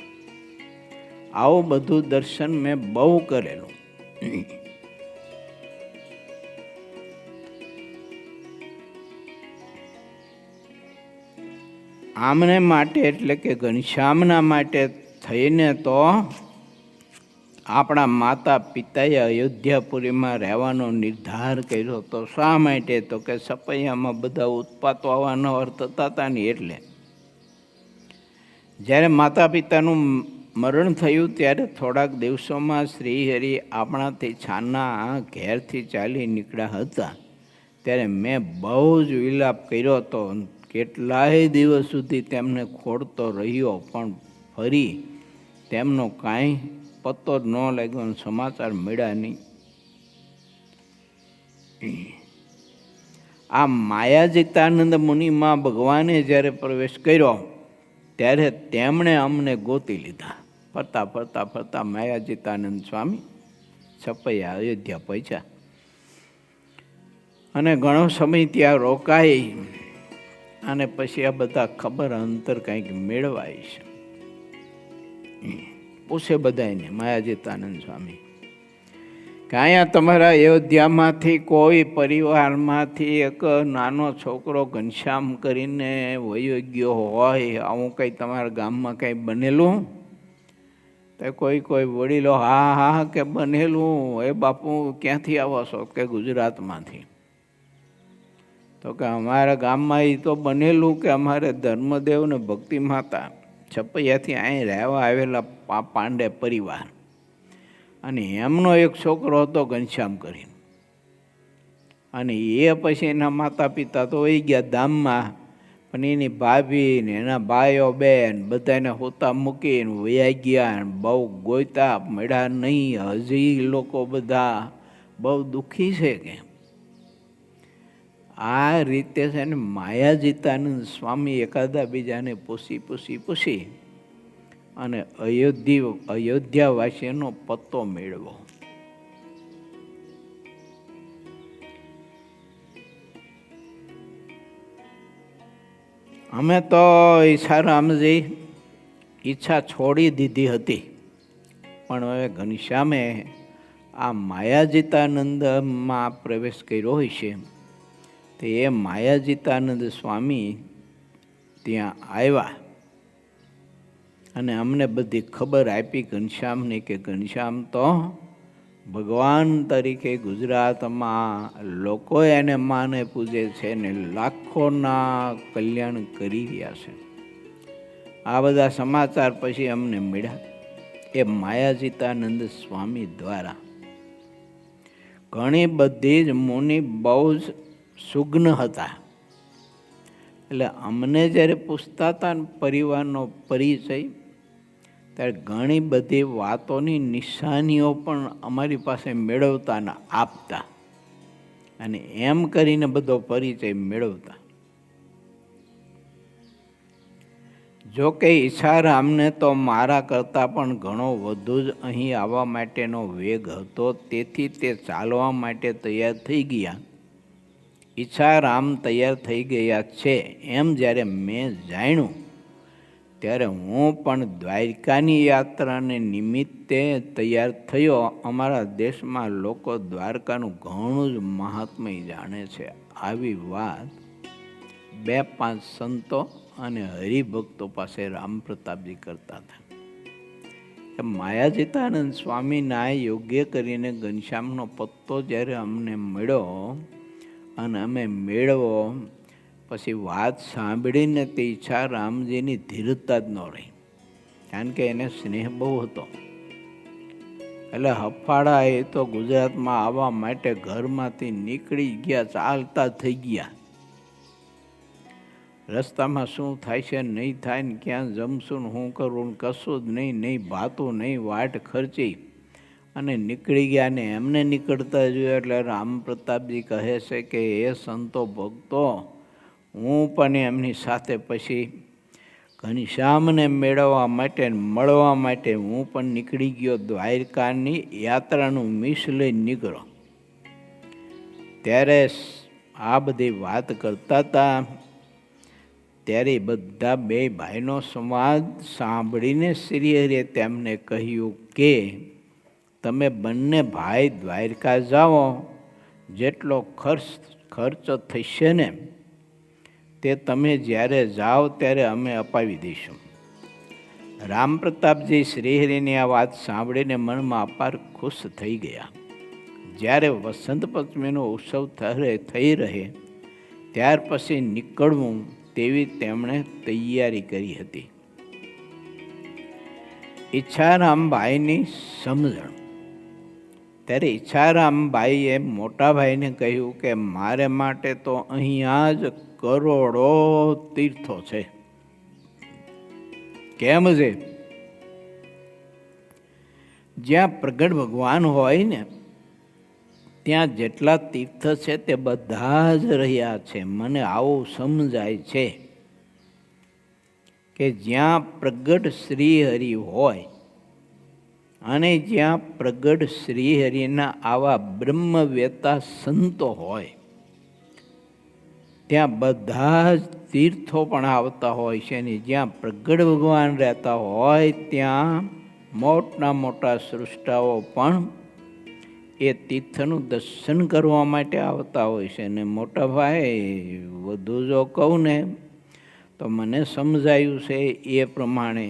આવું બધું દર્શન મેં બહુ કરેલું. આમને માટે એટલે કે ઘનશ્યામના માટે થઈને તો આપણા માતા પિતાએ અયોધ્યાપુરીમાં રહેવાનો નિર્ધાર કર્યો હતો. શા માટે? તો કે સપૈયામાં બધા ઉત્પાતો આવવાના અર્થ થતા હતા ને એટલે. જ્યારે માતા પિતાનું મરણ થયું ત્યારે થોડાક દિવસોમાં શ્રીહરિ આપણાથી છાના ઘેરથી ચાલી નીકળ્યા હતા. ત્યારે મેં બહુ જ વિલાપ કર્યો હતો. કેટલાય દિવસ સુધી તેમને ખોડતો રહ્યો, પણ ફરી તેમનો કાંઈ પત્તો જ ન લાગ્યો, સમાચાર મળ્યા નહીં. આ માયાજીતાનંદ મુનિમાં ભગવાને જ્યારે પ્રવેશ કર્યો ત્યારે તેમણે અમને ગોતી લીધા. ફરતા માયાજીતાનંદ સ્વામી છપૈયા અયોધ્યા પહોંચ્યા અને ઘણો સમય ત્યાં રોકાઈ અને પછી આ બધા ખબર અંતર કંઈક મેળવાય છે. પૂછે બધાને માયાજીતાનંદ સ્વામી કે અહીંયા તમારા અયોધ્યામાંથી કોઈ પરિવારમાંથી એક નાનો છોકરો ઘનશ્યામ કરીને વયો ગયો હોય, આવું કંઈ તમારા ગામમાં કંઈ બનેલું? તો કોઈ વડીલો હા કે બનેલું. એ બાપુ ક્યાંથી આવો છો? કે ગુજરાતમાંથી. તો કે અમારા ગામમાં એ તો બનેલું કે અમારે ધર્મદેવ ને ભક્તિ માતા છપૈયાથી અહીં રહેવા આવેલા પાંડે પરિવાર, અને એમનો એક છોકરો હતો ઘનશ્યામ કરીને, અને એ પછી એના માતા પિતા તો વહી ગયા ધામમાં, પણ એની ભાભી ને એના ભાઈઓ બેન બધાને હોતા મૂકીને વયા ગયા. બહુ ગોયતા મળ્યા નહીં. હજી લોકો બધા બહુ દુઃખી છે કે આ રીતે છે ને. માયાજીતાનંદ સ્વામી એકાદા બીજાને પૂછી અને અયોધ્યાવાસીનો પત્તો મેળવો. અમે તો ઈચ્છારામજી ઈચ્છા છોડી દીધી હતી, પણ હવે ઘનશ્યામે આ માયાજીતાનંદમાં પ્રવેશ કર્યો હોય છે. તો એ માયાજીતાનંદ સ્વામી ત્યાં આવ્યા અને અમને બધી ખબર આપી ઘનશ્યામની કે ઘનશ્યામ તો ભગવાન તરીકે ગુજરાતમાં લોકો એને માને પૂજે છે ને લાખોના કલ્યાણ કરી રહ્યા છે. આ બધા સમાચાર પછી અમને મળ્યા એ માયાજીતાનંદ સ્વામી દ્વારા. ઘણી બધી જ મુનિ બહુ જ સુગ્ન હતા, એટલે અમને જ્યારે પૂછતા હતા ને પરિવારનો પરિચય, ત્યારે ઘણી બધી વાતોની નિશાનીઓ પણ અમારી પાસે મેળવતા ને આપતા, અને એમ કરીને બધો પરિચય મેળવતા. જો કે ઈચ્છારામને તો મારા કરતાં પણ ઘણો વધુ જ અહીં આવવા માટેનો વેગ હતો, તેથી તે ચાલવા માટે તૈયાર થઈ ગયા. ઈચ્છારામ તૈયાર થઈ ગયા છે એમ જ્યારે મેં જાણ્યું ત્યારે હું પણ દ્વારકાની યાત્રાને નિમિત્તે તૈયાર થયો. અમારા દેશમાં લોકો દ્વારકાનું ઘણું જ મહાત્મ્ય જાણે છે. આવી વાત 2-5 સંતો અને હરિભક્તો પાસે રામ પ્રતાપજી કરતા હતા. કે માયાજીતાનંદ સ્વામીના યોગ્ય કરીને ઘનશ્યામનો પત્તો જ્યારે અમને મળ્યો અને અમે મેળવો, પછી વાત સાંભળીને તે ઈચ્છા રામજીની ધીરજતા જ ન રહી, કારણ કે એને સ્નેહ બહુ હતો. એટલે હફાળા એ તો ગુજરાતમાં આવવા માટે ઘરમાંથી નીકળી ગયા, ચાલતા થઈ ગયા. રસ્તામાં શું થાય છે નહીં થાય ને ક્યાં જમશું ને શું કરવું ને કશું જ નહીં ભાતું નહીં, વાટ ખર્ચી અને નીકળી ગયા. ને એમને નીકળતા જોયા એટલે રામ પ્રતાપજી કહે છે કે એ સંતો ભક્તો, હું પણ એમની સાથે પછી ઘનશ્યામને મેળવવા માટે મળવા માટે હું પણ નીકળી ગયો. દ્વારકાની યાત્રાનું મિસ લઈને નીકળો. ત્યારે આ બધી વાત કરતા હતા, ત્યારે બધા બે ભાઈનો સંવાદ સાંભળીને શ્રીહરિએ તેમને કહ્યું કે તમે બંને ભાઈ દ્વારકા જાઓ, જેટલો ખર્ચ થશે ને તે તમે જ્યારે જાઓ ત્યારે અમે અપાવી દઈશું. રામ પ્રતાપજી શ્રીહરિની આ વાત સાંભળીને મનમાં અપાર ખુશ થઈ ગયા. જ્યારે વસંત પંચમીનો ઉત્સવ થઈ રહે ત્યાર પછી નીકળવું તેવી તેમણે તૈયારી કરી હતી. ઈચ્છારામભાઈની સમજણ. ત્યારે ઈચ્છારામભાઈએ મોટા ભાઈને કહ્યું કે મારે માટે તો અહીંયા જ કરોડો તીર્થો છે. કેમ છે? જ્યાં પ્રગટ ભગવાન હોય ને ત્યાં જેટલા તીર્થ છે તે બધા જ રહ્યા છે. મને આવું સમજાય છે કે જ્યાં પ્રગટ શ્રીહરિ હોય અને જ્યાં પ્રગટ શ્રીહરિના આવા બ્રહ્મવેતા સંતો હોય ત્યાં બધા જ તીર્થો પણ આવતા હોય છે. અને જ્યાં પ્રગટ ભગવાન રહેતા હોય ત્યાં મોટા મોટા સૃષ્ટાઓ પણ એ તીર્થનું દર્શન કરવા માટે આવતા હોય છે. અને મોટા ભાઈ વધુ જો કહું ને તો મને સમજાયું છે એ પ્રમાણે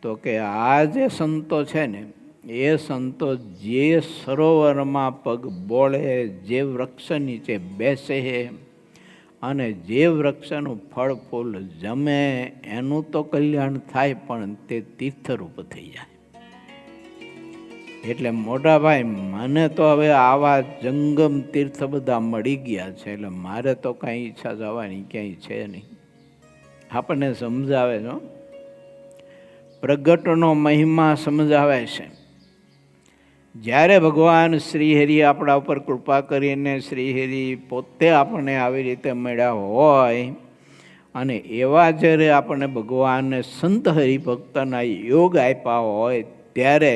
તો કે આ જે સંતો છે ને એ સંતો જે સરોવરમાં પગ બોળે, જે વૃક્ષ નીચે બેસે અને જે વૃક્ષનું ફળ ફૂલ જમે એનું તો કલ્યાણ થાય, પણ તે તીર્થરૂપ થઈ જાય. એટલે મોટા ભાઈ મને તો હવે આવા જંગમ તીર્થ બધા મળી ગયા છે, એટલે મારે તો કાંઈ ઈચ્છા જવાની ક્યાંય છે નહીં. આપણને સમજાવે છે, પ્રગટનો મહિમા સમજાવે છે. જ્યારે ભગવાન શ્રીહરિ આપણા ઉપર કૃપા કરીને શ્રીહરિ પોતે આપણને આવી રીતે મળ્યા હોય અને એવા જ્યારે આપણને ભગવાનને સંત હરિભક્તના યોગ આપ્યા હોય ત્યારે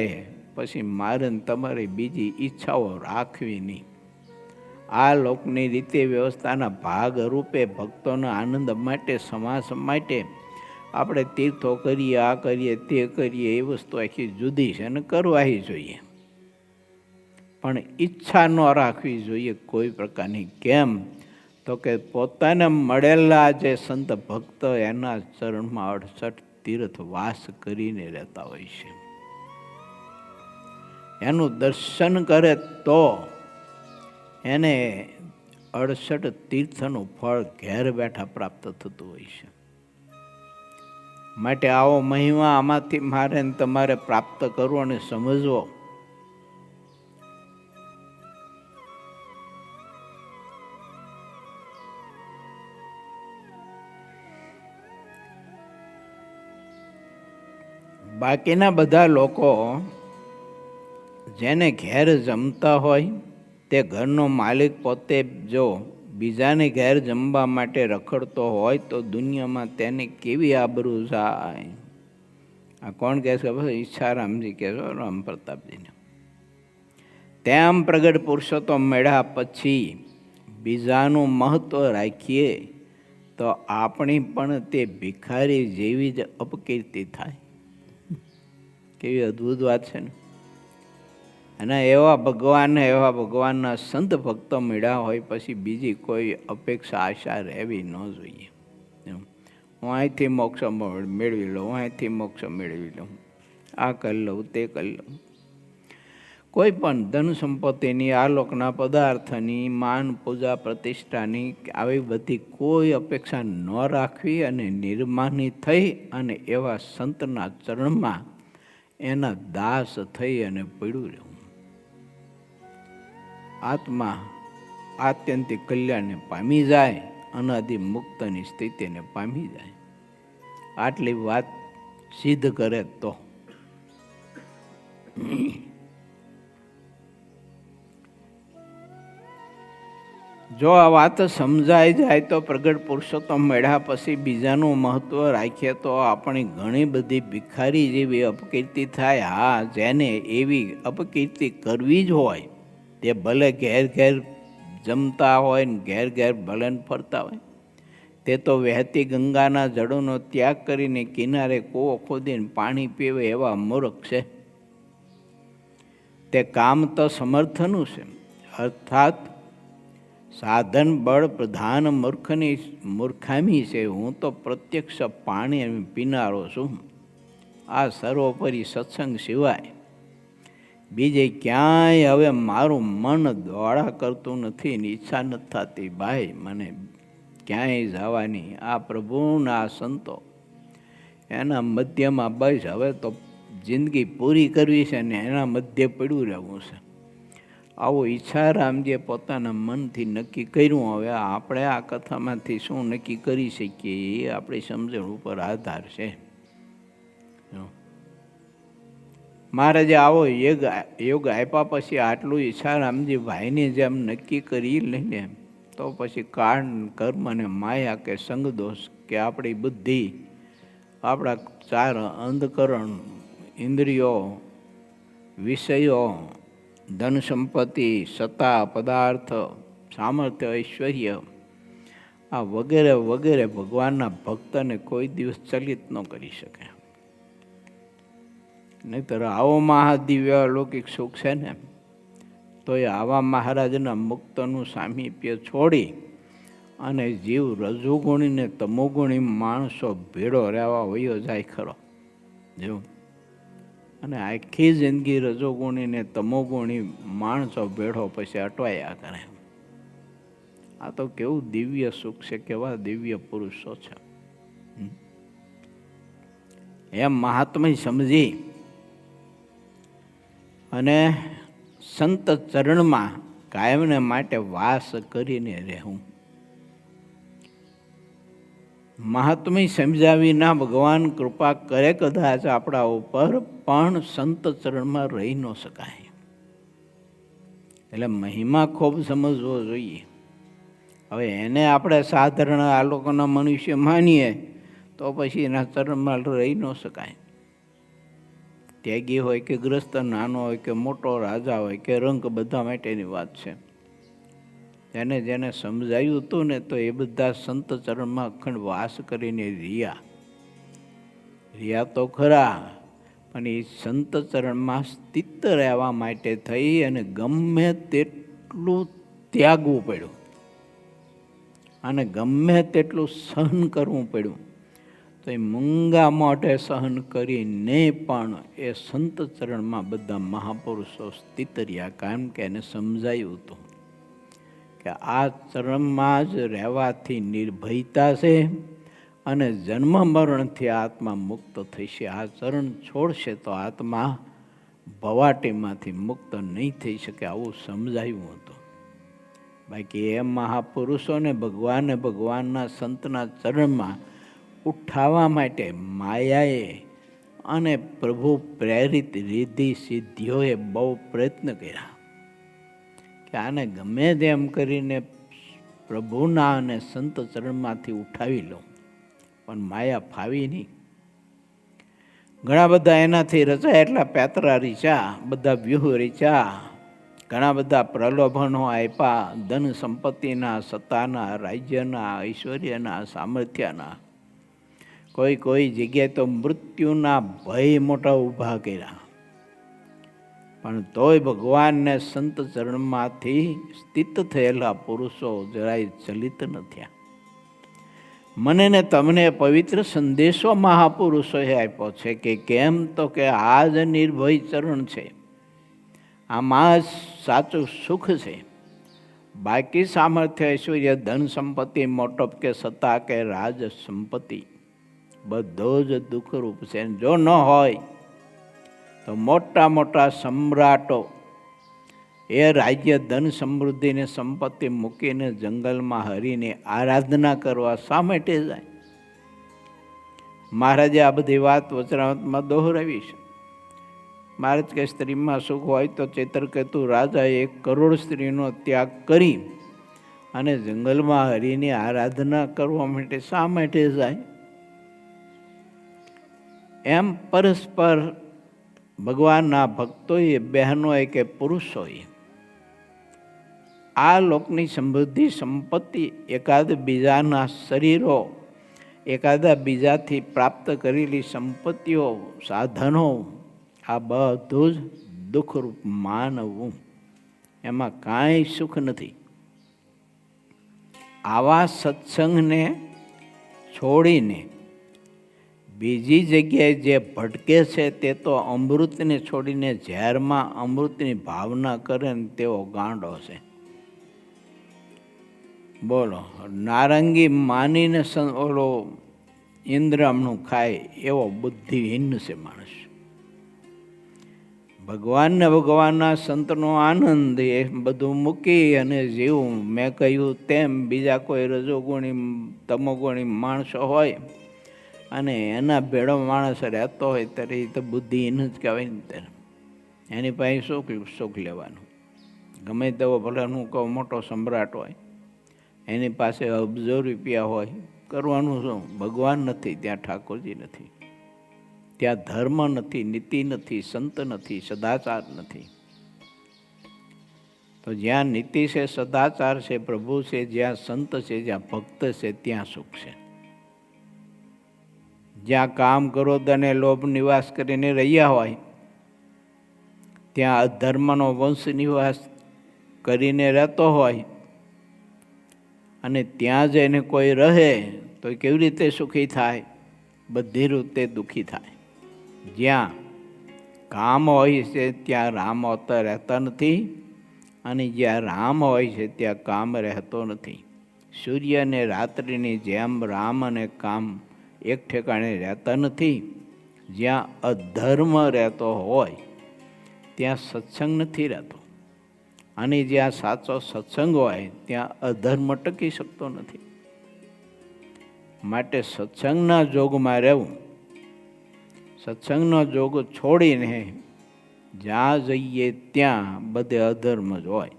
પછી મારે તમારી બીજી ઈચ્છાઓ રાખવી નહીં. આ લોકની રીતે વ્યવસ્થાના ભાગ રૂપે ભક્તોના આનંદ માટે, સમાસ માટે આપણે તીર્થો કરીએ, આ કરીએ, તે કરીએ, એ વસ્તુ આખી જુદી છે અને કરવાही જોઈએ, પણ ઈચ્છા ન રાખવી જોઈએ કોઈ પ્રકારની. કેમ? તો કે પોતાને મળેલા જે સંત ભક્ત એના ચરણમાં 68 તીર્થ વાસ કરીને રહેતા હોય છે. એનું દર્શન કરે તો એને 68 તીર્થનું ફળ ઘેર બેઠા પ્રાપ્ત થતું હોય છે. માટે આવો મહિમા આમાંથી મારે તમારે પ્રાપ્ત કરવો અને સમજવો. બાકીના બધા લોકો જેને ઘેર જમતા હોય તે ઘરનો માલિક પોતે જો બીજાને ઘેર જમવા માટે રખડતો હોય તો દુનિયામાં તેને કેવી આબરૂ જાય. આ કોણ કહે છે? ઈચ્છારામજી કહે છે, રામ પ્રતાપજીને. તેમ પ્રગટ પુરુષોત્તમ મળ્યા પછી બીજાનું મહત્વ રાખીએ તો આપણી પણ તે ભિખારી જેવી જ અપકીર્તિ થાય. કેવી અદ્ભુત વાત છે ને! અને એવા ભગવાનના સંત ભક્તો મળ્યા હોય પછી બીજી કોઈ અપેક્ષા, આશા રહેવી ન જોઈએ. હું અહીંથી મોક્ષ મેળવી લઉં, અહીંથી મોક્ષ મેળવી લઉં, આ કરી લઉં, તે કરી લઉં. કોઈ પણ ધન સંપત્તિની, આલોકના પદાર્થની, માન પૂજા પ્રતિષ્ઠાની આવી બધી કોઈ અપેક્ષા ન રાખવી અને નિર્માની થઈ અને એવા સંતના ચરણમાં એના દાસ થઈ અને પડ્યું રહેવું. આત્મા આત્યંતિક કલ્યાણને પામી જાય, અનાદિ મુક્તની સ્થિતિને પામી જાય. આટલી વાત સિદ્ધ કરે તો જો આ વાત સમજાઈ જાય તો પ્રગટ પુરુષોત્તમ મળ્યા પછી બીજાનું મહત્વ રાખીએ તો આપણી ઘણી બધી ભિખારી જેવી અપકીર્તિ થાય. હા, જેને એવી અપકીર્તિ કરવી જ હોય તે ભલે ઘેર ઘેર જમતા હોય ને ઘેર ઘેર ભલે ફરતા હોય, તે તો વહેતી ગંગાના જળોનો ત્યાગ કરીને કિનારે કૂવો ખોદીને પાણી પીવે એવા મૂર્ખ છે. તે કામ તો સમર્થનું છે, અર્થાત સાધન બળ પ્રધાન મૂર્ખામી છે. હું તો પ્રત્યક્ષ પાણી પીનારો છું. આ સર્વોપરી સત્સંગ સિવાય બીજે ક્યાંય હવે મારું મન દોડા કરતું નથી ને ઈચ્છા નથી થતી. ભાઈ, મને ક્યાંય જવાની. આ પ્રભુના સંતો એના મધ્યમાં બસ હવે તો જિંદગી પૂરી કરવી છે ને એના મધ્ય પડ્યું રહેવું છે. આવો ઈચ્છારામજીએ પોતાના મનથી નક્કી કર્યું. હવે આપણે આ કથામાંથી શું નક્કી કરી શકીએ એ આપણી સમજણ ઉપર આધાર છે. મહારાજે આવો યોગ આપ્યા પછી આટલું ઈચ્છારામજી ભાઈને જેમ નક્કી કરી લઈને તો પછી કાળ, કર્મ અને માયા કે સંગદોષ કે આપણી બુદ્ધિ, આપણા ચાર અંધકરણ, ઇન્દ્રિયો, વિષયો, ધન સંપત્તિ, સત્તા, પદાર્થ, સામર્થ્ય, ઐશ્વર્ય, આ વગેરે વગેરે ભગવાનના ભક્તને કોઈ દિવસ ચલિત ન કરી શકે. નહીંતર આવો મહાદિવ્ય અલૌકિક સુખ છે ને તો એ આવા મહારાજના મુક્તનું સામીપ્ય છોડી અને જીવ રજોગુણી ને તમોગુણી માણસો ભેળો રહેવા વયો જાય ખરો. જો અને આખી જિંદગી રજોગુણી ને તમોગુણી માણસો ભેળો પછી અટવાયા કરે. આ તો કેવું દિવ્ય સુખ છે, કેવા દિવ્ય પુરુષો છે. એમ મહાત્મા સમજી અને સંત ચરણમાં કાયમને માટે વાસ કરીને રહેવું. મહાત્મા સમજાવી ના ભગવાન કૃપા કરે કદાચ આપણા ઉપર, પણ સંત ચરણમાં રહી ન શકાય. એટલે મહિમા ખૂબ સમજવો જોઈએ. હવે એને આપણે સાધારણ આ લોકોના મનુષ્ય માનીએ તો પછી એના ચરણમાં રહી ન શકાય. ત્યાગી હોય કે ગ્રસ્ત, નાનો હોય કે મોટો, રાજા હોય કે રંક, બધા માટેની વાત છે. જેને જેને સમજાયું હતું ને તો એ બધા સંત ચરણમાં અખંડ વાસ કરીને રહ્યા તો ખરા, પણ એ સંત ચરણમાં સ્થિત રહેવા માટે થઈ અને ગમે તેટલું ત્યાગવું પડ્યું અને ગમે તેટલું સહન કરવું પડ્યું, તો એ મૂંગા મોઢે સહન કરીને પણ એ સંત ચરણમાં બધા મહાપુરુષો સ્થિત રહ્યા. કારણ કે એને સમજાયું હતું કે આ ચરણમાં જ રહેવાથી નિર્ભયતા છે અને જન્મ મરણથી આત્મા મુક્ત થશે. આ ચરણ છોડશે તો આત્મા ભવાટીમાંથી મુક્ત નહીં થઈ શકે, આવું સમજાયું હતું. બાકી એ મહાપુરુષોને ભગવાનના સંતના ચરણમાં ઉઠાવવા માટે માયાએ અને પ્રભુ પ્રેરિત રીધિ સિદ્ધિઓએ બહુ પ્રયત્ન કર્યા કે આને ગમે તેમ કરીને પ્રભુના અને સંત ચરણમાંથી ઉઠાવી લો, પણ માયા ફાવી નહીં. ઘણા બધા એનાથી રચાય એટલા પેતરા રીચા, બધા વ્યૂહ રીચા, ઘણા બધા પ્રલોભનો આપ્યા, ધન સંપત્તિના, સત્તાના, રાજ્યના, ઐશ્વર્યના, સામર્થ્યના. કોઈ જગ્યાએ તો મૃત્યુના ભય મોટા ઊભા કર્યા, પણ તોય ભગવાનને સંત ચરણમાંથી સ્થિત થયેલા પુરુષો જરાય ચલિત ન થયા. મને ને તમને પવિત્ર સંદેશો મહાપુરુષોએ આપ્યો છે કે કેમ, તો કે આ જ નિર્ભય ચરણ છે, આમાં જ સાચું સુખ છે. બાકી સામર્થ્ય, ઐશ્વર્ય, ધન સંપત્તિ, મોટપ કે સત્તા કે રાજ સંપત્તિ બધો જ દુઃખરૂપ છે. જો ન હોય તો મોટા મોટા સમ્રાટો એ રાજ્ય, ધન, સમૃદ્ધિ ને સંપત્તિ મૂકીને જંગલમાં હરીની આરાધના કરવા શા માટે જાય? મહારાજે આ બધી વાત વચનામૃતમાં દોહરાવી છે. મહારાજ કે સ્ત્રીમાં સુખ હોય તો ચેતરકેતુ રાજાએ 1 કરોડ સ્ત્રીનો ત્યાગ કરી અને જંગલમાં હરિની આરાધના કરવા માટે શા માટે જાય? એમ પરસ્પર ભગવાનના ભક્તોએ, બહેનોએ કે પુરુષોએ આ લોકની સમૃદ્ધિ સંપત્તિ, એકાદ બીજાના શરીરો, એકાદા બીજાથી પ્રાપ્ત કરેલી સંપત્તિઓ, સાધનો, આ બધું જ દુઃખરૂપ માનવું. એમાં કાંઈ સુખ નથી. આવા સત્સંગને છોડીને બીજી જગ્યાએ જે ભટકે છે તે તો અમૃતને છોડીને ઝેરમાં અમૃતની ભાવના કરે ને તેવો ગાંડો છે. બોલો, નારંગી માનીને ઓલો ઇન્દ્રમનું ખાય એવો બુદ્ધિહીન છે માણસ. ભગવાનને, ભગવાનના સંતનો આનંદ એ બધું મૂકી અને જીવું. મેં કહ્યું તેમ બીજા કોઈ રજોગુણી, તમોગુણી માણસો હોય અને એના ભેળો માણસ રહેતો હોય ત્યારે એ તો બુદ્ધિહીન જ કહેવાય ને. ત્યારે એની પાસે સુખ લેવાનું. ગમે તેવો ભલાનું કહો મોટો સમ્રાટ હોય, એની પાસે અબજો રૂપિયા હોય, કરવાનું શું? ભગવાન નથી ત્યાં, ઠાકોરજી નથી ત્યાં, ધર્મ નથી, નીતિ નથી, સંત નથી, સદાચાર નથી. તો જ્યાં નીતિ છે, સદાચાર છે, પ્રભુ છે, જ્યાં સંત છે, જ્યાં ભક્ત છે, ત્યાં સુખ છે. જ્યાં કામ, ક્રોધ અને લોભ નિવાસ કરીને રહ્યા હોય, ત્યાં અધર્મનો વંશ નિવાસ કરીને રહેતો હોય અને ત્યાં જઈને કોઈ રહે તો કેવી રીતે સુખી થાય? બધી રીતે દુઃખી થાય. જ્યાં કામ હોય છે ત્યાં રામ હોતા રહેતા નથી, અને જ્યાં રામ હોય છે ત્યાં કામ રહેતો નથી. સૂર્ય અને રાત્રિની જેમ રામ અને કામ એક ઠેકાણે રહેતા નથી. જ્યાં અધર્મ રહેતો હોય ત્યાં સત્સંગ નથી રહેતો, અને જ્યાં સાચો સત્સંગ હોય ત્યાં અધર્મ ટકી શકતો નથી. માટે સત્સંગના જોગમાં રહેવું. સત્સંગનો જોગ છોડીને જ્યાં જઈએ ત્યાં બધે અધર્મ જ હોય.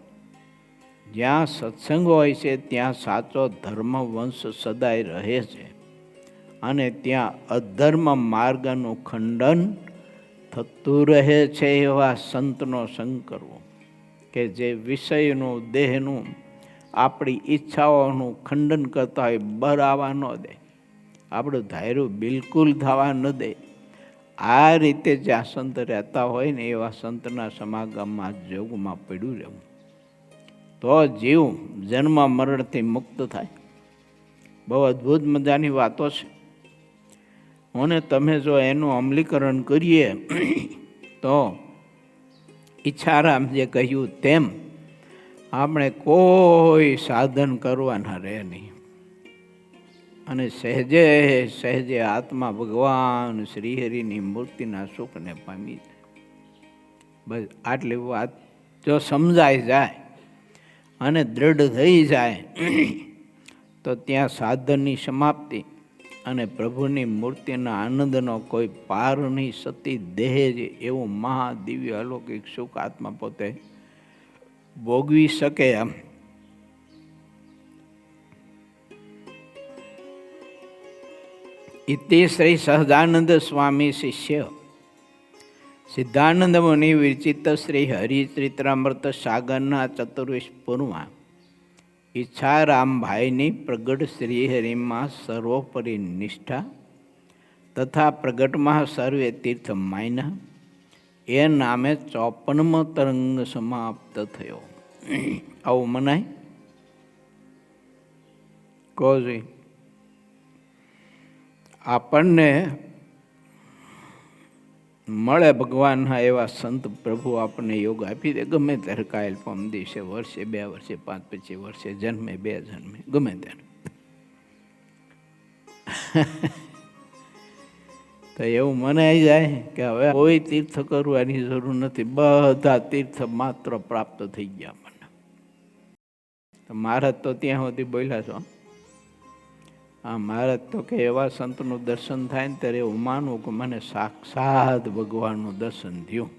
જ્યાં સત્સંગ હોય છે ત્યાં સાચો ધર્મ વંશ સદાય રહે છે, અને ત્યાં અધર્મ માર્ગનું ખંડન થતું રહે છે. એવા સંતનો સંગ કરવો કે જે વિષયનું, દેહનું, આપણી ઈચ્છાઓનું ખંડન કરતા હોય, બરાવા ન દે, આપણું ધાર્યું બિલકુલ થવા ન દે. આ રીતે જ્યાં સંત રહેતા હોય ને એવા સંતના સમાગમમાં, જોગમાં પડ્યું રહેવું, તો જીવ જન્મ મરણથી મુક્ત થાય. બહુ અદ્ભુત મજાની વાતો છે. અને તમે જો એનું અમલીકરણ કરીએ તો ઈચ્છારામ જે કહ્યું તેમ આપણે કોઈ સાધન કરવાના રહે નહીં, અને સહેજે સહેજે આત્મા ભગવાન શ્રીહરિની મૂર્તિના સુખને પામી જાય. બસ આટલી વાત જો સમજાઈ જાય અને દૃઢ થઈ જાય તો ત્યાં સાધનની સમાપ્તિ અને પ્રભુની મૂર્તિના આનંદનો કોઈ પાર નહીં. સતી દેહ જ એવું મહાદિવ્ય અલૌકિક સુખ આત્મા પોતે ભોગવી શકે. એમ ઇતિ શ્રી સહજાનંદ સ્વામી શિષ્ય સિદ્ધાનંદ મુનિ વિરચિત શ્રી હરિચરિત્રામૃત સાગરના ચતુર્વિશ પૂર્વમાં ઈચ્છારામભાઈની પ્રગટ શ્રીહરિમાં સર્વોપરી નિષ્ઠા તથા પ્રગટમાં સર્વે તીર્થ માયના એ નામે 54મો તરંગ સમાપ્ત થયો. આવું મનાય? કહો જોઈ. આપણને મળે ભગવાનના એવા સંત પ્રભુ આપણને યોગ આપી દે, ગમે ત્યારે કાયલ પમ દિવસે, વર્ષે, 2 વર્ષે, 5, 25 વર્ષે, જન્મે 2 જન્મે, ગમે ત્યારે. તો એવું મને જાય કે હવે કોઈ તીર્થ કરવાની જરૂર નથી, બધા તીર્થ માત્ર પ્રાપ્ત થઈ ગયા મને. તો મહારાજ તો ત્યાં સુધી બોલ્યા છો, હા મહારાજ તો કે એવા સંતનું દર્શન થાય ને ત્યારે એવું માનવું કે મને સાક્ષાત ભગવાનનું દર્શન થયું,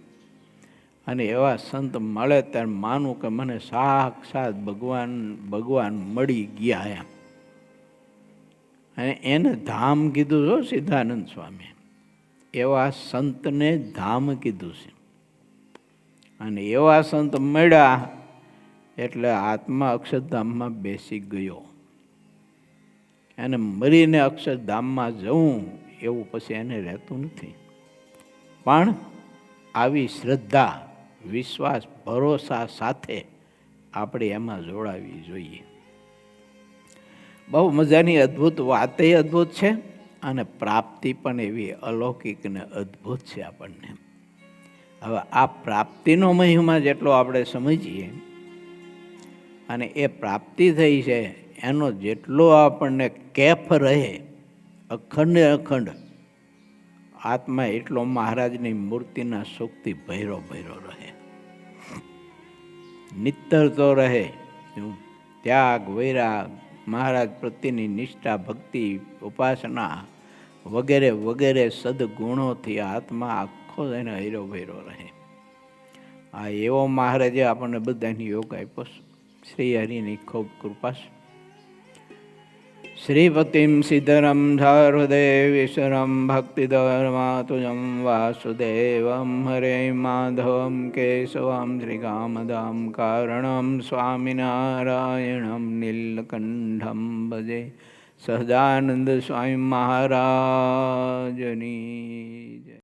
અને એવા સંત મળે ત્યારે માનવું કે મને સાક્ષાત ભગવાન મળી ગયા એમ. અને એને ધામ કીધું છો સિદ્ધાનંદ સ્વામી, એવા સંતને ધામ કીધું છે. અને એવા સંત મળ્યા એટલે આત્મા અક્ષરધામમાં બેસી ગયો. એને મરીને અક્ષરધામમાં જવું એવું પછી એને રહેતું નથી. પણ આવી શ્રદ્ધા, વિશ્વાસ, ભરોસા સાથે આપણે એમાં જોડાવી જોઈએ. બહુ મજાની અદ્ભુત વાત અદ્ભુત છે, અને પ્રાપ્તિ પણ એવી અલૌકિક ને અદ્ભુત છે આપણને. હવે આ પ્રાપ્તિનો મહિમા જેટલો આપણે સમજીએ, અને એ પ્રાપ્તિ થઈ છે એનો જેટલો આપણને કેફ રહે, અખંડ અખંડ આત્મા એટલો મહારાજની મૂર્તિના સુખથી ભૈરો ભૈરો રહે, નિત્તરતો રહે. ત્યાગ, વૈરાગ, મહારાજ પ્રત્યેની નિષ્ઠા, ભક્તિ, ઉપાસના વગેરે વગેરે સદગુણોથી આત્મા આખો એને હૈરો ભૈરો રહે. આ એવો મહારાજે આપણને બધાને યોગ આપ્યો. શ્રી હરિની ખૂબ કૃપા. શ્રીપતિમ સિદ્ધરમ સર્વદેવીશ્વરમ ભક્તિધર્માતુજમ વાસુદેવમ હરે માધવમ કેશવમ શ્રીકામદામ કારણમ સ્વામિનારાયણમ નીલકંઠમ ભજે. સહજાનંદ સ્વામી મહારાજની જય.